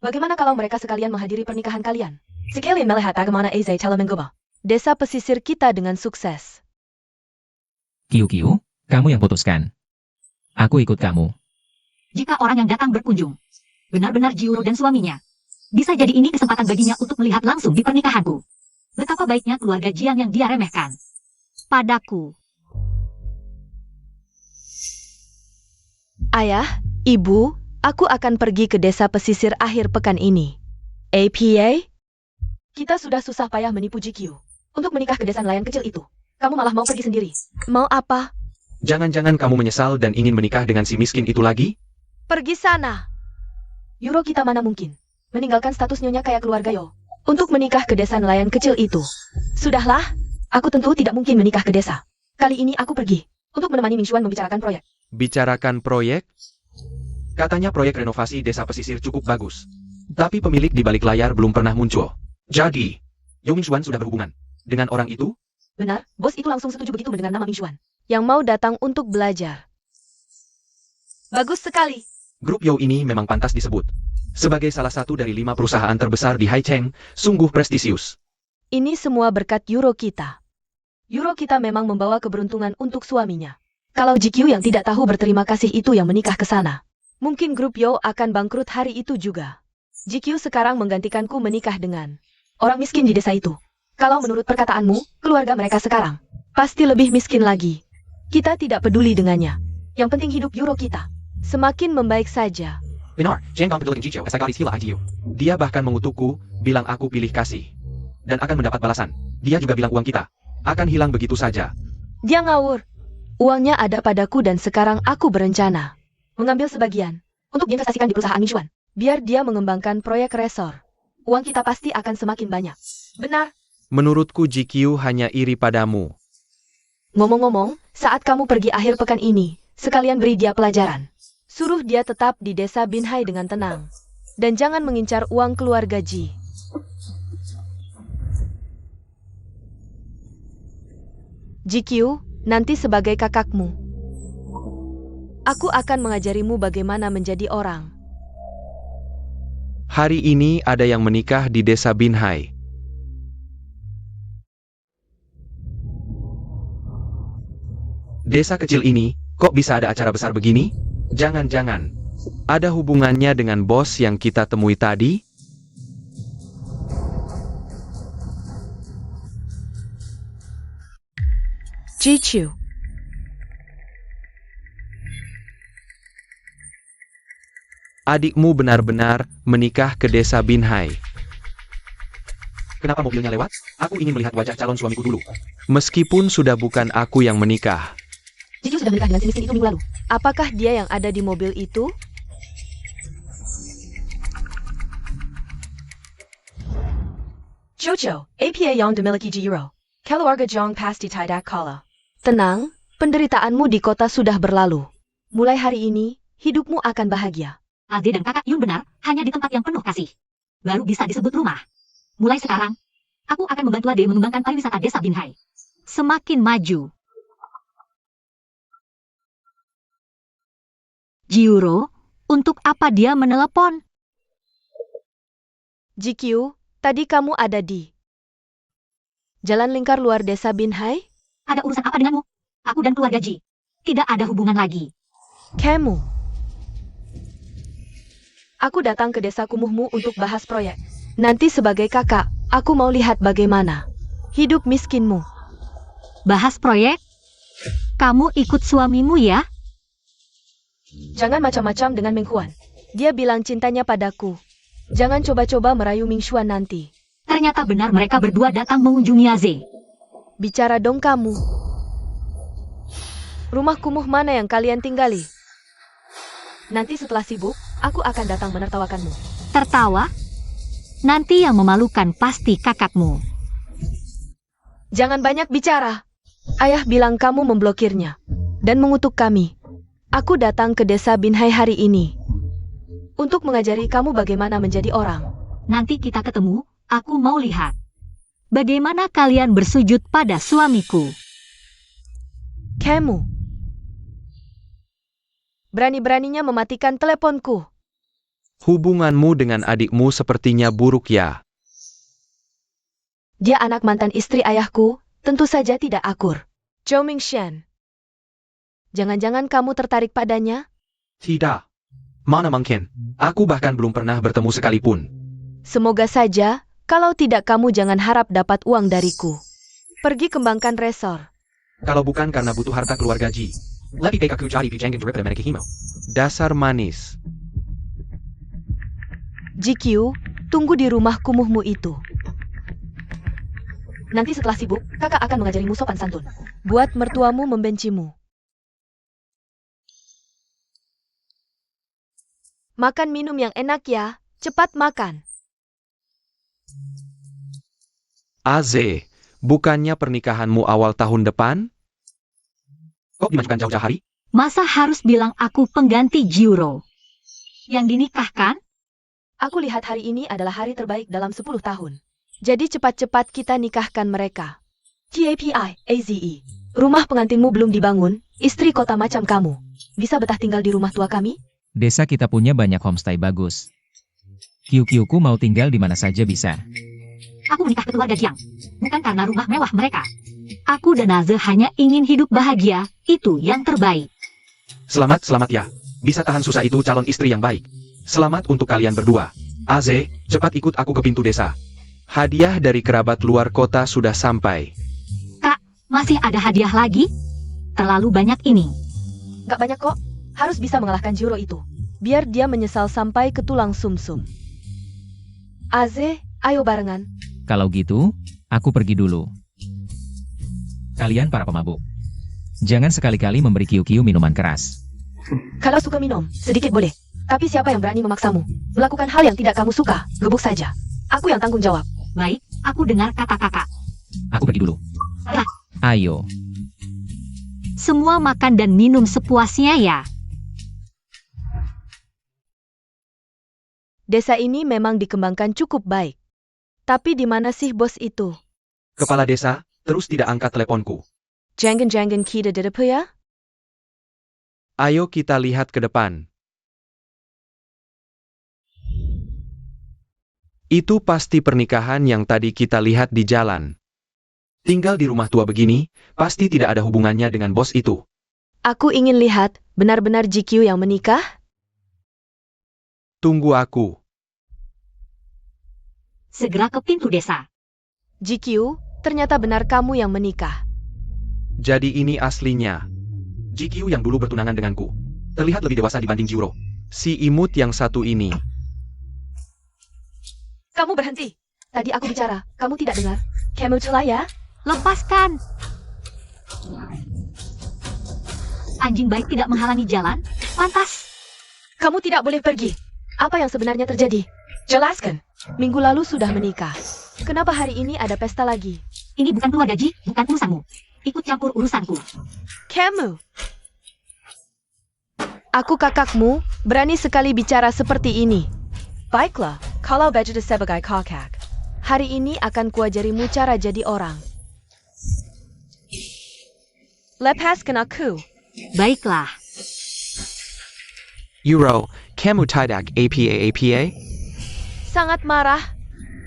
Bagaimana kalau mereka sekalian menghadiri pernikahan kalian? Sekalian melihat bagaimana Aze telah mengubah desa pesisir kita dengan sukses. Kiu, kamu yang putuskan. Aku ikut kamu. Jika orang yang datang berkunjung benar-benar Jiuro dan suaminya, bisa jadi ini kesempatan baginya untuk melihat langsung di pernikahanku. Betapa baiknya keluarga Jiang yang dia remehkan padaku. Ayah, Ibu, aku akan pergi ke desa pesisir akhir pekan ini. APA? Kita sudah susah payah menipu GQ untuk menikah ke desa nelayan kecil itu. Kamu malah mau pergi sendiri. Mau apa? Jangan-jangan kamu menyesal dan ingin menikah dengan si miskin itu lagi? Pergi sana. Euro kita mana mungkin meninggalkan status nyonya kayak keluarga Yo untuk menikah ke desa nelayan kecil itu. Sudahlah, Aku tentu tidak mungkin menikah ke desa. Kali ini aku pergi untuk menemani Ming Xuan membicarakan proyek. Bicarakan proyek? Katanya proyek renovasi desa pesisir cukup bagus. Tapi pemilik di balik layar belum pernah muncul. Jadi, Yong Ming Xuan sudah berhubungan dengan orang itu? Benar, bos itu langsung setuju begitu mendengar nama Ming Xuan, yang mau datang untuk belajar. Bagus sekali. Grup Yo ini memang pantas disebut sebagai salah satu dari 5 perusahaan terbesar di Haicheng, sungguh prestisius. Ini semua berkat Euro kita. Euro kita memang membawa keberuntungan untuk suaminya. Kalau GQ yang tidak tahu berterima kasih itu yang menikah ke sana, mungkin grup Yo akan bangkrut hari itu juga. GQ sekarang menggantikanku menikah dengan orang miskin di desa itu. Kalau menurut perkataanmu, keluarga mereka sekarang pasti lebih miskin lagi. Kita tidak peduli dengannya. Yang penting hidup Euro kita semakin membaik saja. Benar, Jiang Gong peduli Jijiu, asal gadis hila IGU. Dia bahkan mengutukku, bilang aku pilih kasih. Dan akan mendapat balasan. Dia juga bilang uang kita akan hilang begitu saja. Dia ngawur. Uangnya ada padaku dan sekarang aku berencana mengambil sebagian untuk diinvestasikan di perusahaan Ming Xuan. Biar dia mengembangkan proyek resor. Uang kita pasti akan semakin banyak. Benar. Menurutku GQ hanya iri padamu. Ngomong-ngomong, saat kamu pergi akhir pekan ini, sekalian beri dia pelajaran. Suruh dia tetap di desa Binhai dengan tenang. Dan jangan mengincar uang keluarga Ji. GQ, nanti sebagai kakakmu, aku akan mengajarimu bagaimana menjadi orang. Hari ini ada yang menikah di desa Binhai. Desa kecil ini, kok bisa ada acara besar begini? Jangan-jangan ada hubungannya dengan bos yang kita temui tadi? Jichu. Adikmu benar-benar menikah ke desa Binhai. Kenapa mobilnya lewat? Aku ingin melihat wajah calon suamiku dulu. Meskipun sudah bukan aku yang menikah. Jichu sudah menikah dengan si miskin itu minggu lalu. Apakah dia yang ada di mobil itu? Jojo, APA yang dimiliki Jiro. Keluarga Jong pasti tidak kalah. Tenang, penderitaanmu di kota sudah berlalu. Mulai hari ini, hidupmu akan bahagia. Ade dan kakak Yun benar, hanya di tempat yang penuh kasih. Baru bisa disebut rumah. Mulai sekarang, aku akan membantu Ade mengembangkan pariwisata desa Binhai. Semakin maju. Jiuro, untuk apa dia menelepon? GQ, tadi kamu ada di jalan lingkar luar desa Binhai? Ada urusan apa denganmu? Aku dan keluarga Ji. Tidak ada hubungan lagi. Kamu. Aku datang ke desa kumuhmu untuk bahas proyek. Nanti sebagai kakak, aku mau lihat bagaimana hidup miskinmu. Bahas proyek? Kamu ikut suamimu ya? Jangan macam-macam dengan Ming Xuan. Dia bilang cintanya padaku. Jangan coba-coba merayu Ming Xuan nanti. Ternyata benar mereka berdua datang mengunjungi Aze. Bicara dong kamu. Rumah kumuh mana yang kalian tinggali? Nanti setelah sibuk, aku akan datang menertawakanmu. Tertawa? Nanti yang memalukan pasti kakakmu. Jangan banyak bicara. Ayah bilang kamu memblokirnya dan mengutuk kami. Aku datang ke desa Binhai hari ini untuk mengajari kamu bagaimana menjadi orang. Nanti kita ketemu, aku mau lihat. Bagaimana kalian bersujud pada suamiku? Kamu berani-beraninya mematikan teleponku. Hubunganmu dengan adikmu sepertinya buruk ya. Dia anak mantan istri ayahku, tentu saja tidak akur. Zhou Mingshan. Jangan-jangan kamu tertarik padanya? Tidak. Mana mungkin. Aku bahkan belum pernah bertemu sekalipun. Semoga saja, kalau tidak kamu jangan harap dapat uang dariku. Pergi kembangkan resor. Kalau bukan karena butuh harta keluarga Ji. Lebih baik aku cari bijangin daripada mereka himo. Dasar manis. GQ, tunggu di rumah kumuhmu itu. Nanti setelah sibuk, kakak akan mengajarimu sopan santun. Buat mertuamu membencimu. Makan minum yang enak ya, cepat makan. Aze, Bukannya pernikahanmu awal tahun depan? Kok dimajukan jauh-jauh hari? Masa harus bilang aku pengganti Jiro? Yang dinikahkan? Aku lihat hari ini adalah hari terbaik dalam 10 tahun. Jadi cepat-cepat kita nikahkan mereka. TAPI, rumah pengantinmu belum dibangun, istri kota macam kamu. Bisa betah tinggal di rumah tua kami? Desa kita punya banyak homestay bagus. Kiu-kiuku mau tinggal di mana saja bisa. Aku menikah ke keluarga Jiang, bukan karena rumah mewah mereka. Aku dan Aze hanya ingin hidup bahagia, itu yang terbaik. Selamat ya. Bisa tahan susah itu calon istri yang baik. Selamat untuk kalian berdua. Aze, cepat ikut aku ke pintu desa. Hadiah dari kerabat luar kota sudah sampai. Kak, masih ada hadiah lagi? Terlalu banyak ini. Gak banyak kok, harus bisa mengalahkan Jiro itu. Biar dia menyesal sampai ke tulang sumsum. Aze, ayo barengan. Kalau gitu, aku pergi dulu. Kalian para pemabuk. Jangan sekali-kali memberi Kiu-kiu minuman keras. Kalau suka minum, sedikit boleh. Tapi siapa yang berani memaksamu? Melakukan hal yang tidak kamu suka, gebuk saja. Aku yang tanggung jawab. Baik, aku dengar kata kakak. Aku pergi dulu. Ah. Ayo. Semua makan dan minum sepuasnya ya. Desa ini memang dikembangkan cukup baik. Tapi di mana sih bos itu? Kepala desa, terus tidak angkat teleponku. Jangan kita di depan ya? Ayo kita lihat ke depan. Itu pasti pernikahan yang tadi kita lihat di jalan. Tinggal di rumah tua begini, pasti tidak ada hubungannya dengan bos itu. Aku ingin lihat, benar-benar GQ yang menikah? Tunggu aku. Segera ke pintu desa. GQ, ternyata benar kamu yang menikah. Jadi ini aslinya. GQ yang dulu bertunangan denganku. Terlihat lebih dewasa dibanding Jiro. Si imut yang satu ini. Kamu berhenti. Tadi aku bicara, kamu tidak dengar. Kamu celah ya? Lepaskan. Anjing baik tidak menghalangi jalan. Pantas. Kamu tidak boleh pergi. Apa yang sebenarnya terjadi? Jelaskan. Minggu lalu sudah menikah. Kenapa hari ini ada pesta lagi? Ini bukan keluarga Ji, bukan urusanmu. Ikut campur urusanku. Kamu. Aku kakakmu, berani sekali bicara seperti ini. Baiklah, kalau baju sebagai kakak. Hari ini akan kuajarimu cara jadi orang. Lepaskan aku. Baiklah. Euro, kamu tidak apa? Sangat marah.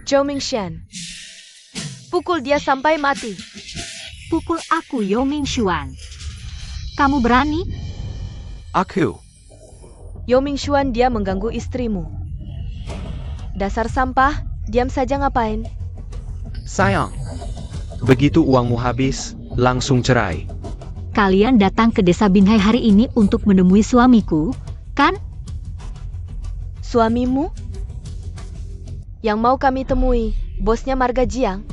Zhou Mingshan. Pukul dia sampai mati. Pukul aku Yao Mingshuan. Kamu berani? Aku. Yao Mingshuan, dia mengganggu istrimu. Dasar sampah, diam saja ngapain? Sayang. Begitu uangmu habis, langsung cerai. Kalian datang ke desa Binhai hari ini untuk menemui suamiku, kan? Suamimu? Yang mau kami temui, bosnya Marga Jiang.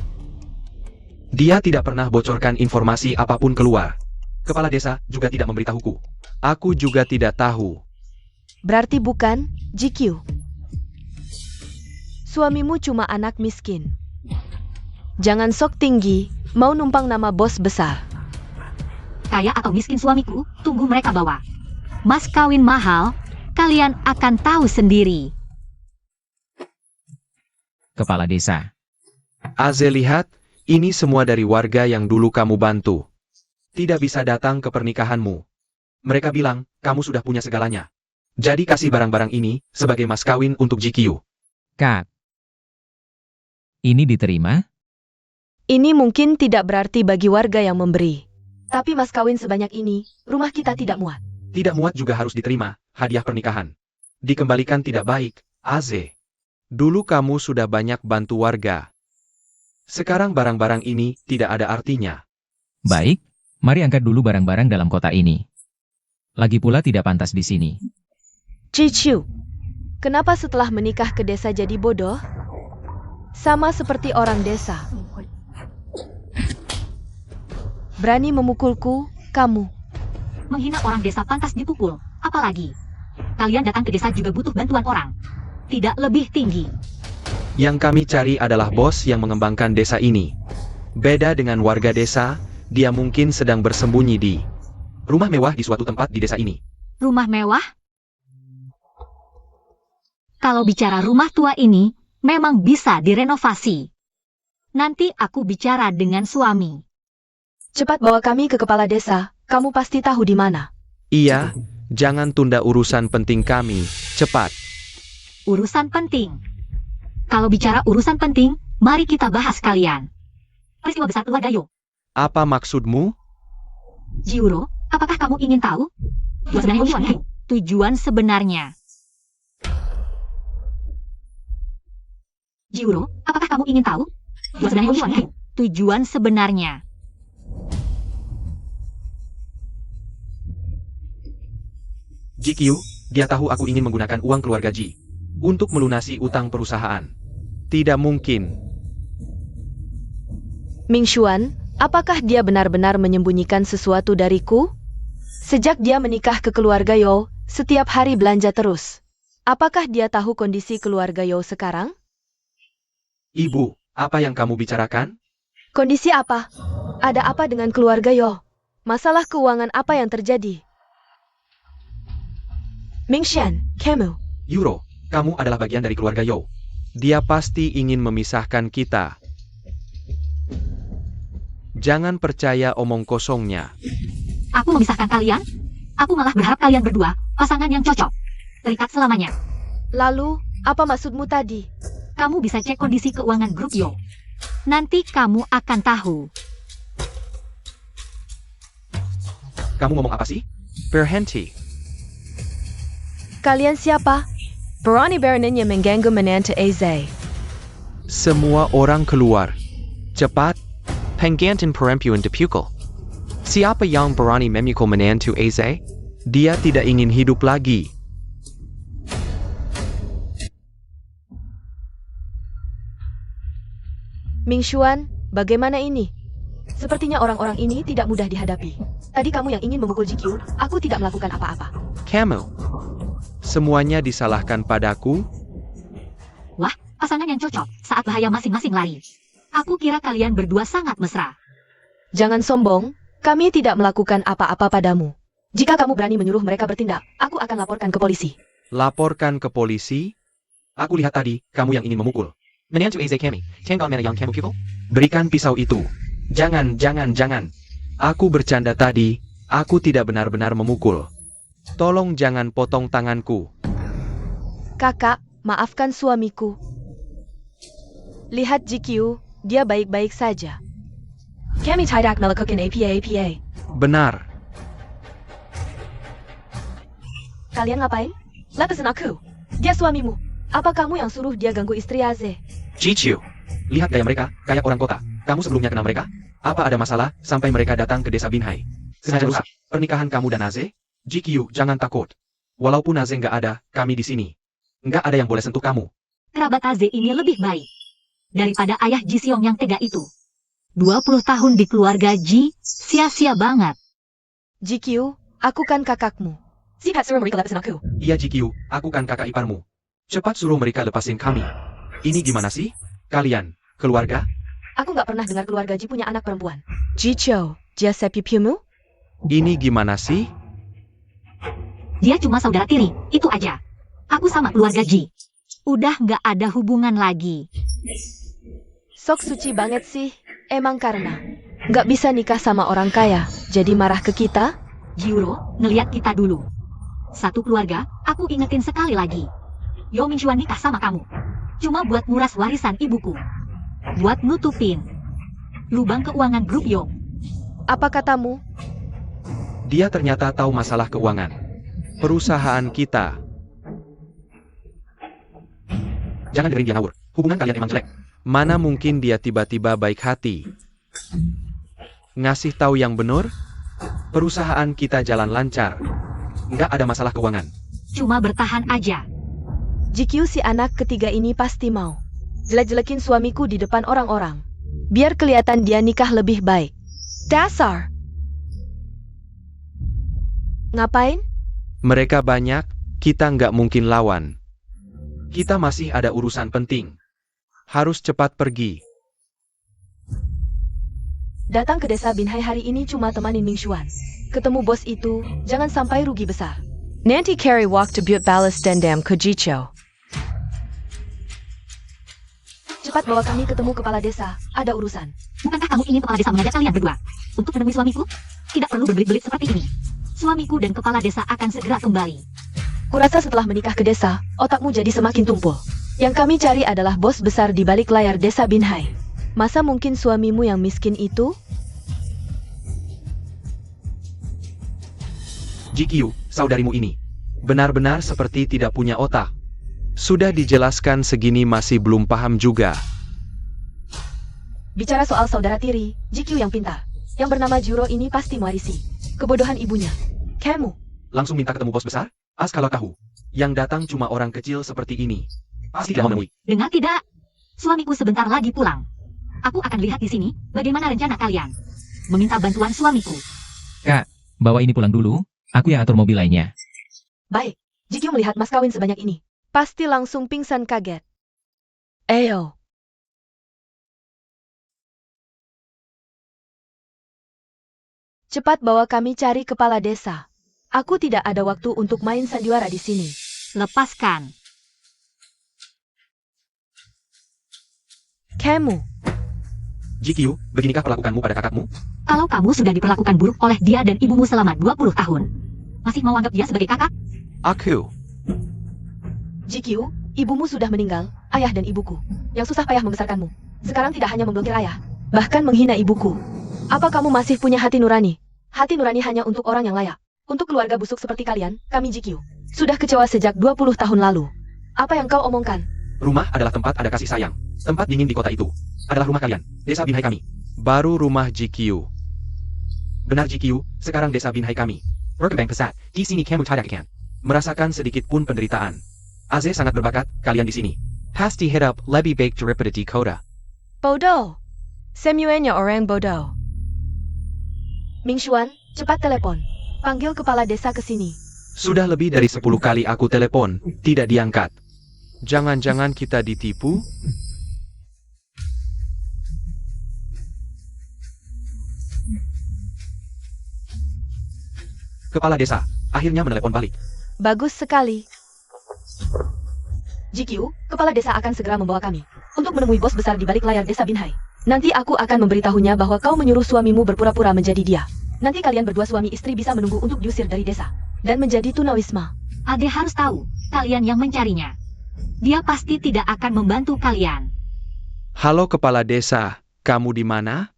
Dia tidak pernah bocorkan informasi apapun keluar. Kepala desa juga tidak memberitahuku. Aku juga tidak tahu. Berarti bukan GQ. Suamimu cuma anak miskin. Jangan sok tinggi, mau numpang nama bos besar. Kaya atau miskin suamiku, tunggu mereka bawa. Mas kawin mahal, kalian akan tahu sendiri. Kepala desa. Aze, lihat, ini semua dari warga yang dulu kamu bantu. Tidak bisa datang ke pernikahanmu. Mereka bilang, kamu sudah punya segalanya. Jadi kasih barang-barang ini sebagai mas kawin untuk GQ. Kak. Ini diterima? Ini mungkin tidak berarti bagi warga yang memberi. Tapi mas kawin sebanyak ini, rumah kita tidak muat. Tidak muat juga harus diterima, hadiah pernikahan. Dikembalikan tidak baik, Aze. Dulu kamu sudah banyak bantu warga. Sekarang barang-barang ini tidak ada artinya. Baik, mari angkat dulu barang-barang dalam kota ini. Lagi pula tidak pantas di sini. Cicu, kenapa setelah menikah ke desa jadi bodoh? Sama seperti orang desa. Berani memukulku, kamu. Menghina orang desa pantas dipukul, apalagi. Kalian datang ke desa juga butuh bantuan orang. Tidak lebih tinggi. Yang kami cari adalah bos yang mengembangkan desa ini. Beda dengan warga desa, dia mungkin sedang bersembunyi di rumah mewah di suatu tempat di desa ini. Rumah mewah? Kalau bicara rumah tua ini, memang bisa direnovasi. Nanti aku bicara dengan suami. Cepat bawa kami ke kepala desa, kamu pasti tahu di mana. Iya, jangan tunda urusan penting kami, cepat. Urusan penting. Kalau bicara urusan penting, mari kita bahas kalian. Peristiwa besar keluarga Yo. Apa maksudmu? Jiuro, apakah kamu ingin tahu? Tujuan sebenarnya. Jiuro, apakah kamu ingin tahu? Tujuan sebenarnya. GQ, dia tahu aku ingin menggunakan uang keluarga Ji untuk melunasi utang perusahaan. Tidak mungkin. Ming Xuan, apakah dia benar-benar menyembunyikan sesuatu dariku? Sejak dia menikah ke keluarga Yo, setiap hari belanja terus. Apakah dia tahu kondisi keluarga Yo sekarang? Ibu, apa yang kamu bicarakan? Kondisi apa? Ada apa dengan keluarga Yo? Masalah keuangan apa yang terjadi? Ming Xuan, kamu. Yuro, kamu adalah bagian dari keluarga Yo. Dia pasti ingin memisahkan kita. Jangan percaya omong kosongnya. Aku memisahkan kalian? Aku malah berharap kalian berdua, pasangan yang cocok. Terikat selamanya. Lalu, apa maksudmu tadi? Kamu bisa cek kondisi keuangan grup Yo. Nanti kamu akan tahu. Kamu ngomong apa sih? Berhenti. Kalian siapa? Berani beraninya mengganggu menantu Eze. Semua orang keluar. Cepat. Penggantin perempuan dipukul. Siapa yang berani memukul menantu Eze? Dia tidak ingin hidup lagi. Ming Xuan, bagaimana ini? Sepertinya orang-orang ini tidak mudah dihadapi. Tadi kamu yang ingin memukul GQ, aku tidak melakukan apa-apa. Kamu. Semuanya disalahkan padaku. Wah, pasangan yang cocok saat bahaya masing-masing lari. Aku kira kalian berdua sangat mesra. Jangan sombong, kami tidak melakukan apa-apa padamu. Jika kamu berani menyuruh mereka bertindak, aku akan laporkan ke polisi. Laporkan ke polisi? Aku lihat tadi, kamu yang ingin memukul. Menantu Eze kami, tengok mana yang kamu pukul? Berikan pisau itu. Jangan. Aku bercanda tadi, aku tidak benar-benar memukul. Tolong jangan potong tanganku. Kakak, maafkan suamiku. Lihat GQ, dia baik-baik saja. Kami tidak melakukan apa-apa. Benar. Kalian ngapain? Lepasin aku. Dia suamimu. Apa kamu yang suruh dia ganggu istri Aze? Cicu. Lihat gaya mereka, kayak orang kota. Kamu sebelumnya kenal mereka? Apa ada masalah sampai mereka datang ke desa Binhai? Sengaja rusak pernikahan kamu dan Aze? GQ, jangan takut. Walaupun Aze nggak ada, kami di sini. Nggak ada yang boleh sentuh kamu. Kerabat Aze ini lebih baik daripada ayah Ji Seong yang tega itu. 20 tahun di keluarga Ji, sia-sia banget. GQ, aku kan kakakmu. Sipat suruh mereka lepasin aku. Iya GQ, aku kan kakak iparmu. Cepat suruh mereka lepasin kami. Ini gimana sih? Kalian, keluarga? Aku nggak pernah dengar keluarga Ji punya anak perempuan. Jicho, dia sepupumu? Ini gimana sih? Dia cuma saudara tiri, itu aja. Aku sama keluarga Ji. Udah nggak ada hubungan lagi. Sok suci banget sih. Emang karena nggak bisa nikah sama orang kaya, jadi marah ke kita? Jiuro, ngeliat kita dulu. Satu keluarga, aku ingetin sekali lagi. Yo Ming Xuan nikah sama kamu. Cuma buat nguras warisan ibuku. Buat nutupin lubang keuangan grup Yo. Apa katamu? Dia ternyata tahu masalah keuangan perusahaan kita. Jangan dengerin dia ngawur. Hubungan kalian emang jelek. Mana mungkin dia tiba-tiba baik hati. Ngasih tahu yang benar, perusahaan kita jalan lancar. Nggak ada masalah keuangan. Cuma bertahan aja. GQ si anak ketiga ini pasti mau jelek-jelekin suamiku di depan orang-orang. Biar kelihatan dia nikah lebih baik. Dasar! Ngapain? Mereka banyak, kita nggak mungkin lawan. Kita masih ada urusan penting. Harus cepat pergi. Datang ke desa Binhai hari ini cuma temanin Ming Xuan. Ketemu bos itu, jangan sampai rugi besar. Nanti carry walk to buat balas dendam ke Jicho. Cepat bawa kami ketemu kepala desa, ada urusan. Bukankah kamu ingin kepala desa mengajak kalian berdua untuk menemui suamiku? Tidak perlu berbelit-belit seperti ini. Suamiku dan kepala desa akan segera kembali. Kurasa setelah menikah ke desa, otakmu jadi semakin tumpul. Yang kami cari adalah bos besar di balik layar desa Binhai. Masa mungkin suamimu yang miskin itu? GQ, saudarimu ini benar-benar seperti tidak punya otak. Sudah dijelaskan segini masih belum paham juga. Bicara soal saudara tiri, GQ yang pintar. Yang bernama Juro ini pasti mewarisi kebodohan ibunya. Kamu. Langsung minta ketemu bos besar? Kalau tahu, yang datang cuma orang kecil seperti ini. Pasti tidak mau menemui. Dengar tidak? Suamiku sebentar lagi pulang. Aku akan lihat di sini bagaimana rencana kalian. Meminta bantuan suamiku. Kak, bawa ini pulang dulu. Aku yang atur mobil lainnya. Baik, GQ melihat mas kawin sebanyak ini, pasti langsung pingsan kaget. Eyo. Cepat bawa kami cari kepala desa. Aku tidak ada waktu untuk main sandiwara di sini. Lepaskan. Kamu. GQ, beginikah perlakukanmu pada kakakmu? Kalau kamu sudah diperlakukan buruk oleh dia dan ibumu selama 20 tahun, masih mau anggap dia sebagai kakak? Aku. GQ, ibumu sudah meninggal, ayah dan ibuku, yang susah payah membesarkanmu. Sekarang tidak hanya memblokir ayah, bahkan menghina ibuku. Apa kamu masih punya hati nurani? Hati nurani hanya untuk orang yang layak. Untuk keluarga busuk seperti kalian, kami GQ sudah kecewa sejak 20 tahun lalu. Apa yang kau omongkan? Rumah adalah tempat ada kasih sayang. Tempat dingin di kota itu adalah rumah kalian, desa Binhai kami. Baru rumah GQ. Benar GQ, sekarang desa Binhai kami. Berkembang pesat, di sini kamu tidak akan merasakan sedikit pun penderitaan. Aze sangat berbakat, kalian di sini. Pasti hidup lebih baik daripada di kota. Bodoh. Semuanya orang bodoh. Ming Xuan, cepat telepon. Panggil kepala desa ke sini. Sudah lebih dari 10 kali aku telepon, tidak diangkat. Jangan-jangan kita ditipu? Kepala desa, akhirnya menelepon balik. Bagus sekali. GQ, kepala desa akan segera membawa kami untuk menemui bos besar di balik layar desa Binhai. Nanti aku akan memberitahunya bahwa kau menyuruh suamimu berpura-pura menjadi dia. Nanti kalian berdua suami istri bisa menunggu untuk diusir dari desa dan menjadi tunawisma. Ade harus tahu, kalian yang mencarinya. Dia pasti tidak akan membantu kalian. Halo kepala desa, kamu di mana?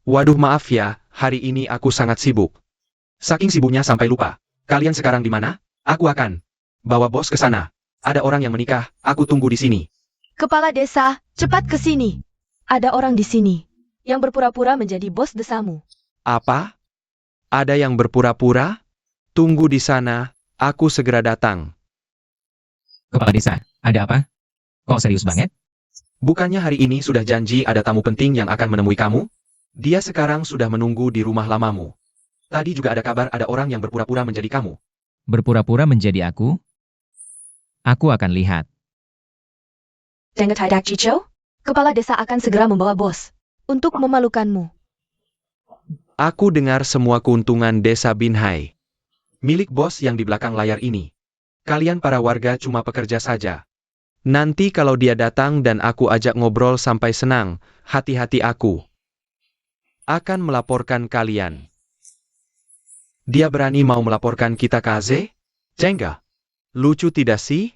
Waduh maaf ya, hari ini aku sangat sibuk. Saking sibuknya sampai lupa. Kalian sekarang di mana? Aku akan bawa bos ke sana. Ada orang yang menikah, aku tunggu di sini. Kepala desa, cepat ke sini. Ada orang di sini yang berpura-pura menjadi bos desamu. Apa? Ada yang berpura-pura? Tunggu di sana, aku segera datang. Kepala desa, ada apa? Kok serius banget? Bukannya hari ini sudah janji ada tamu penting yang akan menemui kamu? Dia sekarang sudah menunggu di rumah lamamu. Tadi juga ada kabar ada orang yang berpura-pura menjadi kamu. Berpura-pura menjadi aku? Aku akan lihat. Dengar tidak Jicho? Kepala desa akan segera membawa bos untuk memalukanmu. Aku dengar semua keuntungan desa Binhai. Milik bos yang di belakang layar ini. Kalian para warga cuma pekerja saja. Nanti kalau dia datang dan aku ajak ngobrol sampai senang, hati-hati aku akan melaporkan kalian. Dia berani mau melaporkan kita ke Aze? Jengga. Lucu tidak sih?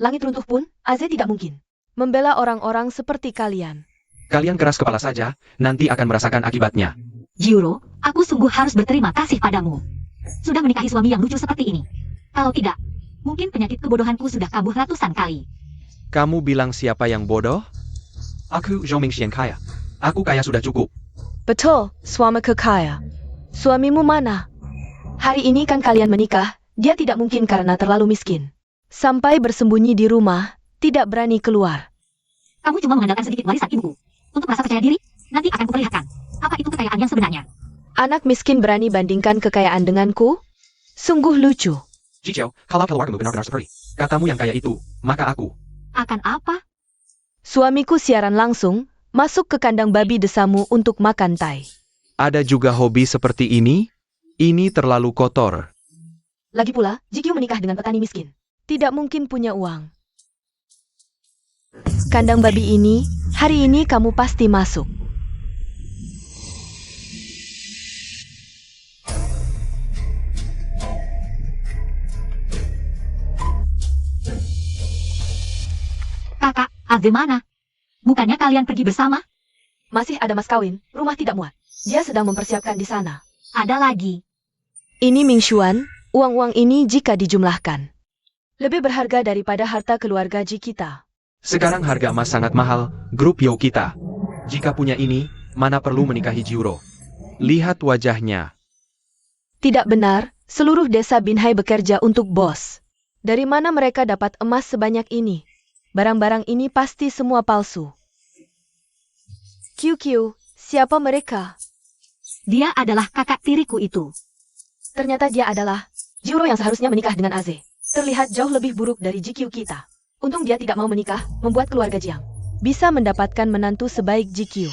Langit runtuh pun, Aze tidak mungkin membela orang-orang seperti kalian. Kalian keras kepala saja, nanti akan merasakan akibatnya. Juro, aku sungguh harus berterima kasih padamu. Sudah menikahi suami yang lucu seperti ini. Kalau tidak, mungkin penyakit kebodohanku sudah kambuh ratusan kali. Kamu bilang siapa yang bodoh? Aku Zhou Mingxian kaya. Aku kaya sudah cukup. Betul, suamiku kaya. Suamimu mana? Hari ini kan kalian menikah, dia tidak mungkin karena terlalu miskin. Sampai bersembunyi di rumah, tidak berani keluar. Kamu cuma mengandalkan sedikit warisan ibuku. Untuk merasa percaya diri, nanti akan kuperlihatkan. Apa itu kekayaan yang sebenarnya? Anak miskin berani bandingkan kekayaan denganku? Sungguh lucu. Jicho, kalau keluargamu benar-benar seperti katamu yang kaya itu, maka aku Akan apa? Suamiku siaran langsung, masuk ke kandang babi desamu untuk makan tai. Ada juga hobi seperti ini? Ini terlalu kotor. Lagi pula, GQ menikah dengan petani miskin. Tidak mungkin punya uang. Kandang babi ini, hari ini kamu pasti masuk. Kakak, Aze mana? Bukannya kalian pergi bersama? Masih ada mas kawin, rumah tidak muat. Dia sedang mempersiapkan di sana. Ada lagi. Ini Ming Xuan, uang-uang ini jika dijumlahkan lebih berharga daripada harta keluarga Ji kita. Sekarang harga emas sangat mahal, grup Yo kita. Jika punya ini, mana perlu menikahi Jiuro? Lihat wajahnya. Tidak benar, seluruh desa Binhai bekerja untuk bos. Dari mana mereka dapat emas sebanyak ini? Barang-barang ini pasti semua palsu. QQ, siapa mereka? Dia adalah kakak tiriku itu. Ternyata dia adalah Jiuro yang seharusnya menikah dengan Aze. Terlihat jauh lebih buruk dari GQ kita. Untung dia tidak mau menikah, membuat keluarga Jiang bisa mendapatkan menantu sebaik GQ.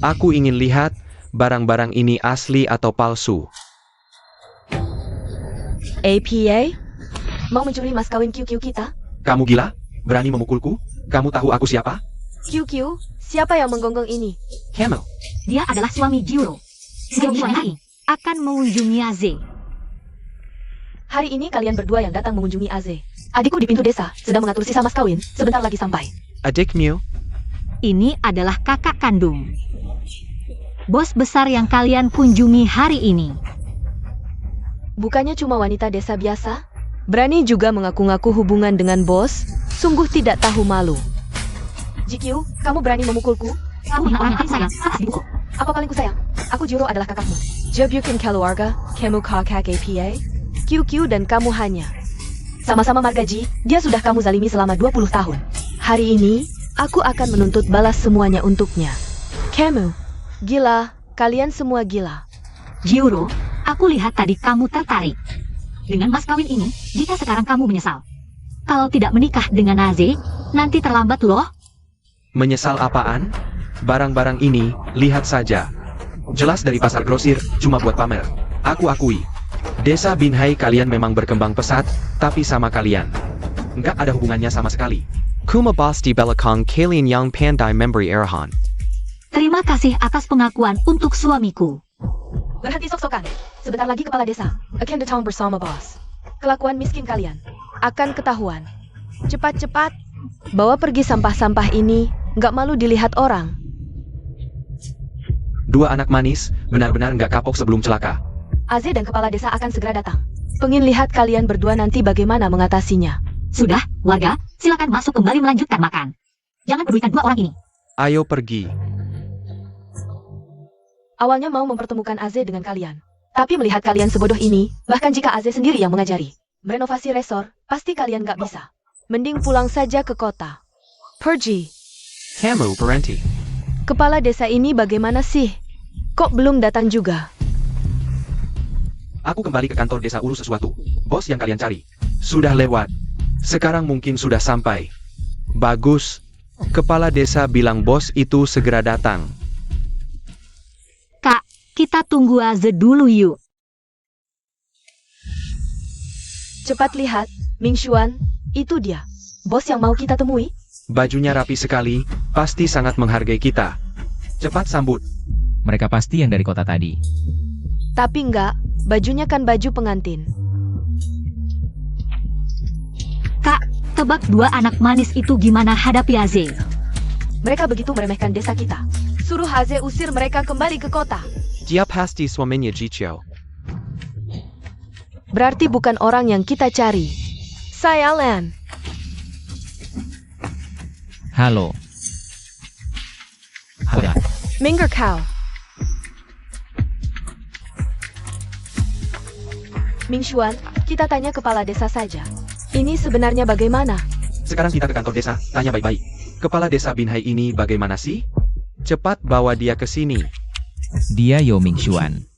Aku ingin lihat, barang-barang ini asli atau palsu. APA? Mau mencuri mas kawin QQ kita? Kamu gila? Berani memukulku? Kamu tahu aku siapa? QQ, siapa yang menggonggong ini? Camel. Dia adalah suami Jiuro. Suami ini akan mengunjungi Aze. Hari ini kalian berdua yang datang mengunjungi Aze. Adikku di pintu desa sedang mengatur sisa mas kawin, sebentar lagi sampai. Adik Mew. Ini adalah kakak kandung. Bos besar yang kalian kunjungi hari ini. Bukannya cuma wanita desa biasa? Berani juga mengaku-ngaku hubungan dengan bos? Sungguh tidak tahu malu. GQ, kamu berani memukulku? Kamu yang orang yang sayang, atas dibukul. Apa paling ku sayang? Aku Jiuro adalah kakakmu. Jebukin keluarga, kamu kakak APA. QQ dan kamu hanya sama-sama marga Ji, dia sudah kamu zalimi selama 20 tahun. Hari ini, aku akan menuntut balas semuanya untuknya. Kamu, gila, kalian semua gila. Jiuro, aku lihat tadi kamu tertarik. Dengan mas kawin ini, jika sekarang kamu menyesal. Kalau tidak menikah dengan Aze, nanti terlambat loh. Menyesal apaan? Barang-barang ini, lihat saja. Jelas dari pasar grosir, cuma buat pamer. Aku akui. Desa Binhai kalian memang berkembang pesat, tapi sama kalian. Nggak ada hubungannya sama sekali. Kuma Basti Belakong Kalian Yang Pandai Memberi Erahan. Terima kasih atas pengakuan untuk suamiku. Berhenti sok-sokan. Sebentar lagi kepala desa akan datang bersama bos. Kelakuan miskin kalian akan ketahuan. Cepat-cepat bawa pergi sampah-sampah ini, nggak malu dilihat orang. Dua anak manis, benar-benar nggak kapok sebelum celaka. Aze dan kepala desa akan segera datang. Pengin lihat kalian berdua nanti bagaimana mengatasinya. Sudah, warga, silakan masuk kembali melanjutkan makan. Jangan pedulikan dua orang ini. Ayo pergi. Awalnya mau mempertemukan Aze dengan kalian. Tapi melihat kalian sebodoh ini, bahkan jika Aze sendiri yang mengajari merenovasi resor, pasti kalian nggak bisa. Mending pulang saja ke kota. Pergi. Kamu berhenti. Kepala desa ini bagaimana sih? Kok belum datang juga? Aku kembali ke kantor desa urus sesuatu. Bos yang kalian cari sudah lewat. Sekarang mungkin sudah sampai. Bagus. Kepala desa bilang bos itu segera datang. Kak, kita tunggu Aze dulu yuk. Cepat lihat, Ming Xuan, itu dia. Bos yang mau kita temui. Bajunya rapi sekali, pasti sangat menghargai kita. Cepat sambut. Mereka pasti yang dari kota tadi. Tapi enggak, bajunya kan baju pengantin. Kak, tebak dua anak manis itu gimana hadapi Aze? Mereka begitu meremehkan desa kita. Suruh Aze usir mereka kembali ke kota. Dia pasti suaminya Jicho. Berarti bukan orang yang kita cari. Saya Lan. Halo. Halo. Minger kau. Ming Xuan, kita tanya kepala desa saja. Ini sebenarnya bagaimana? Sekarang kita ke kantor desa, tanya baik-baik. Kepala desa Binhai ini bagaimana sih? Cepat bawa dia ke sini. Dia Yo Ming Xuan.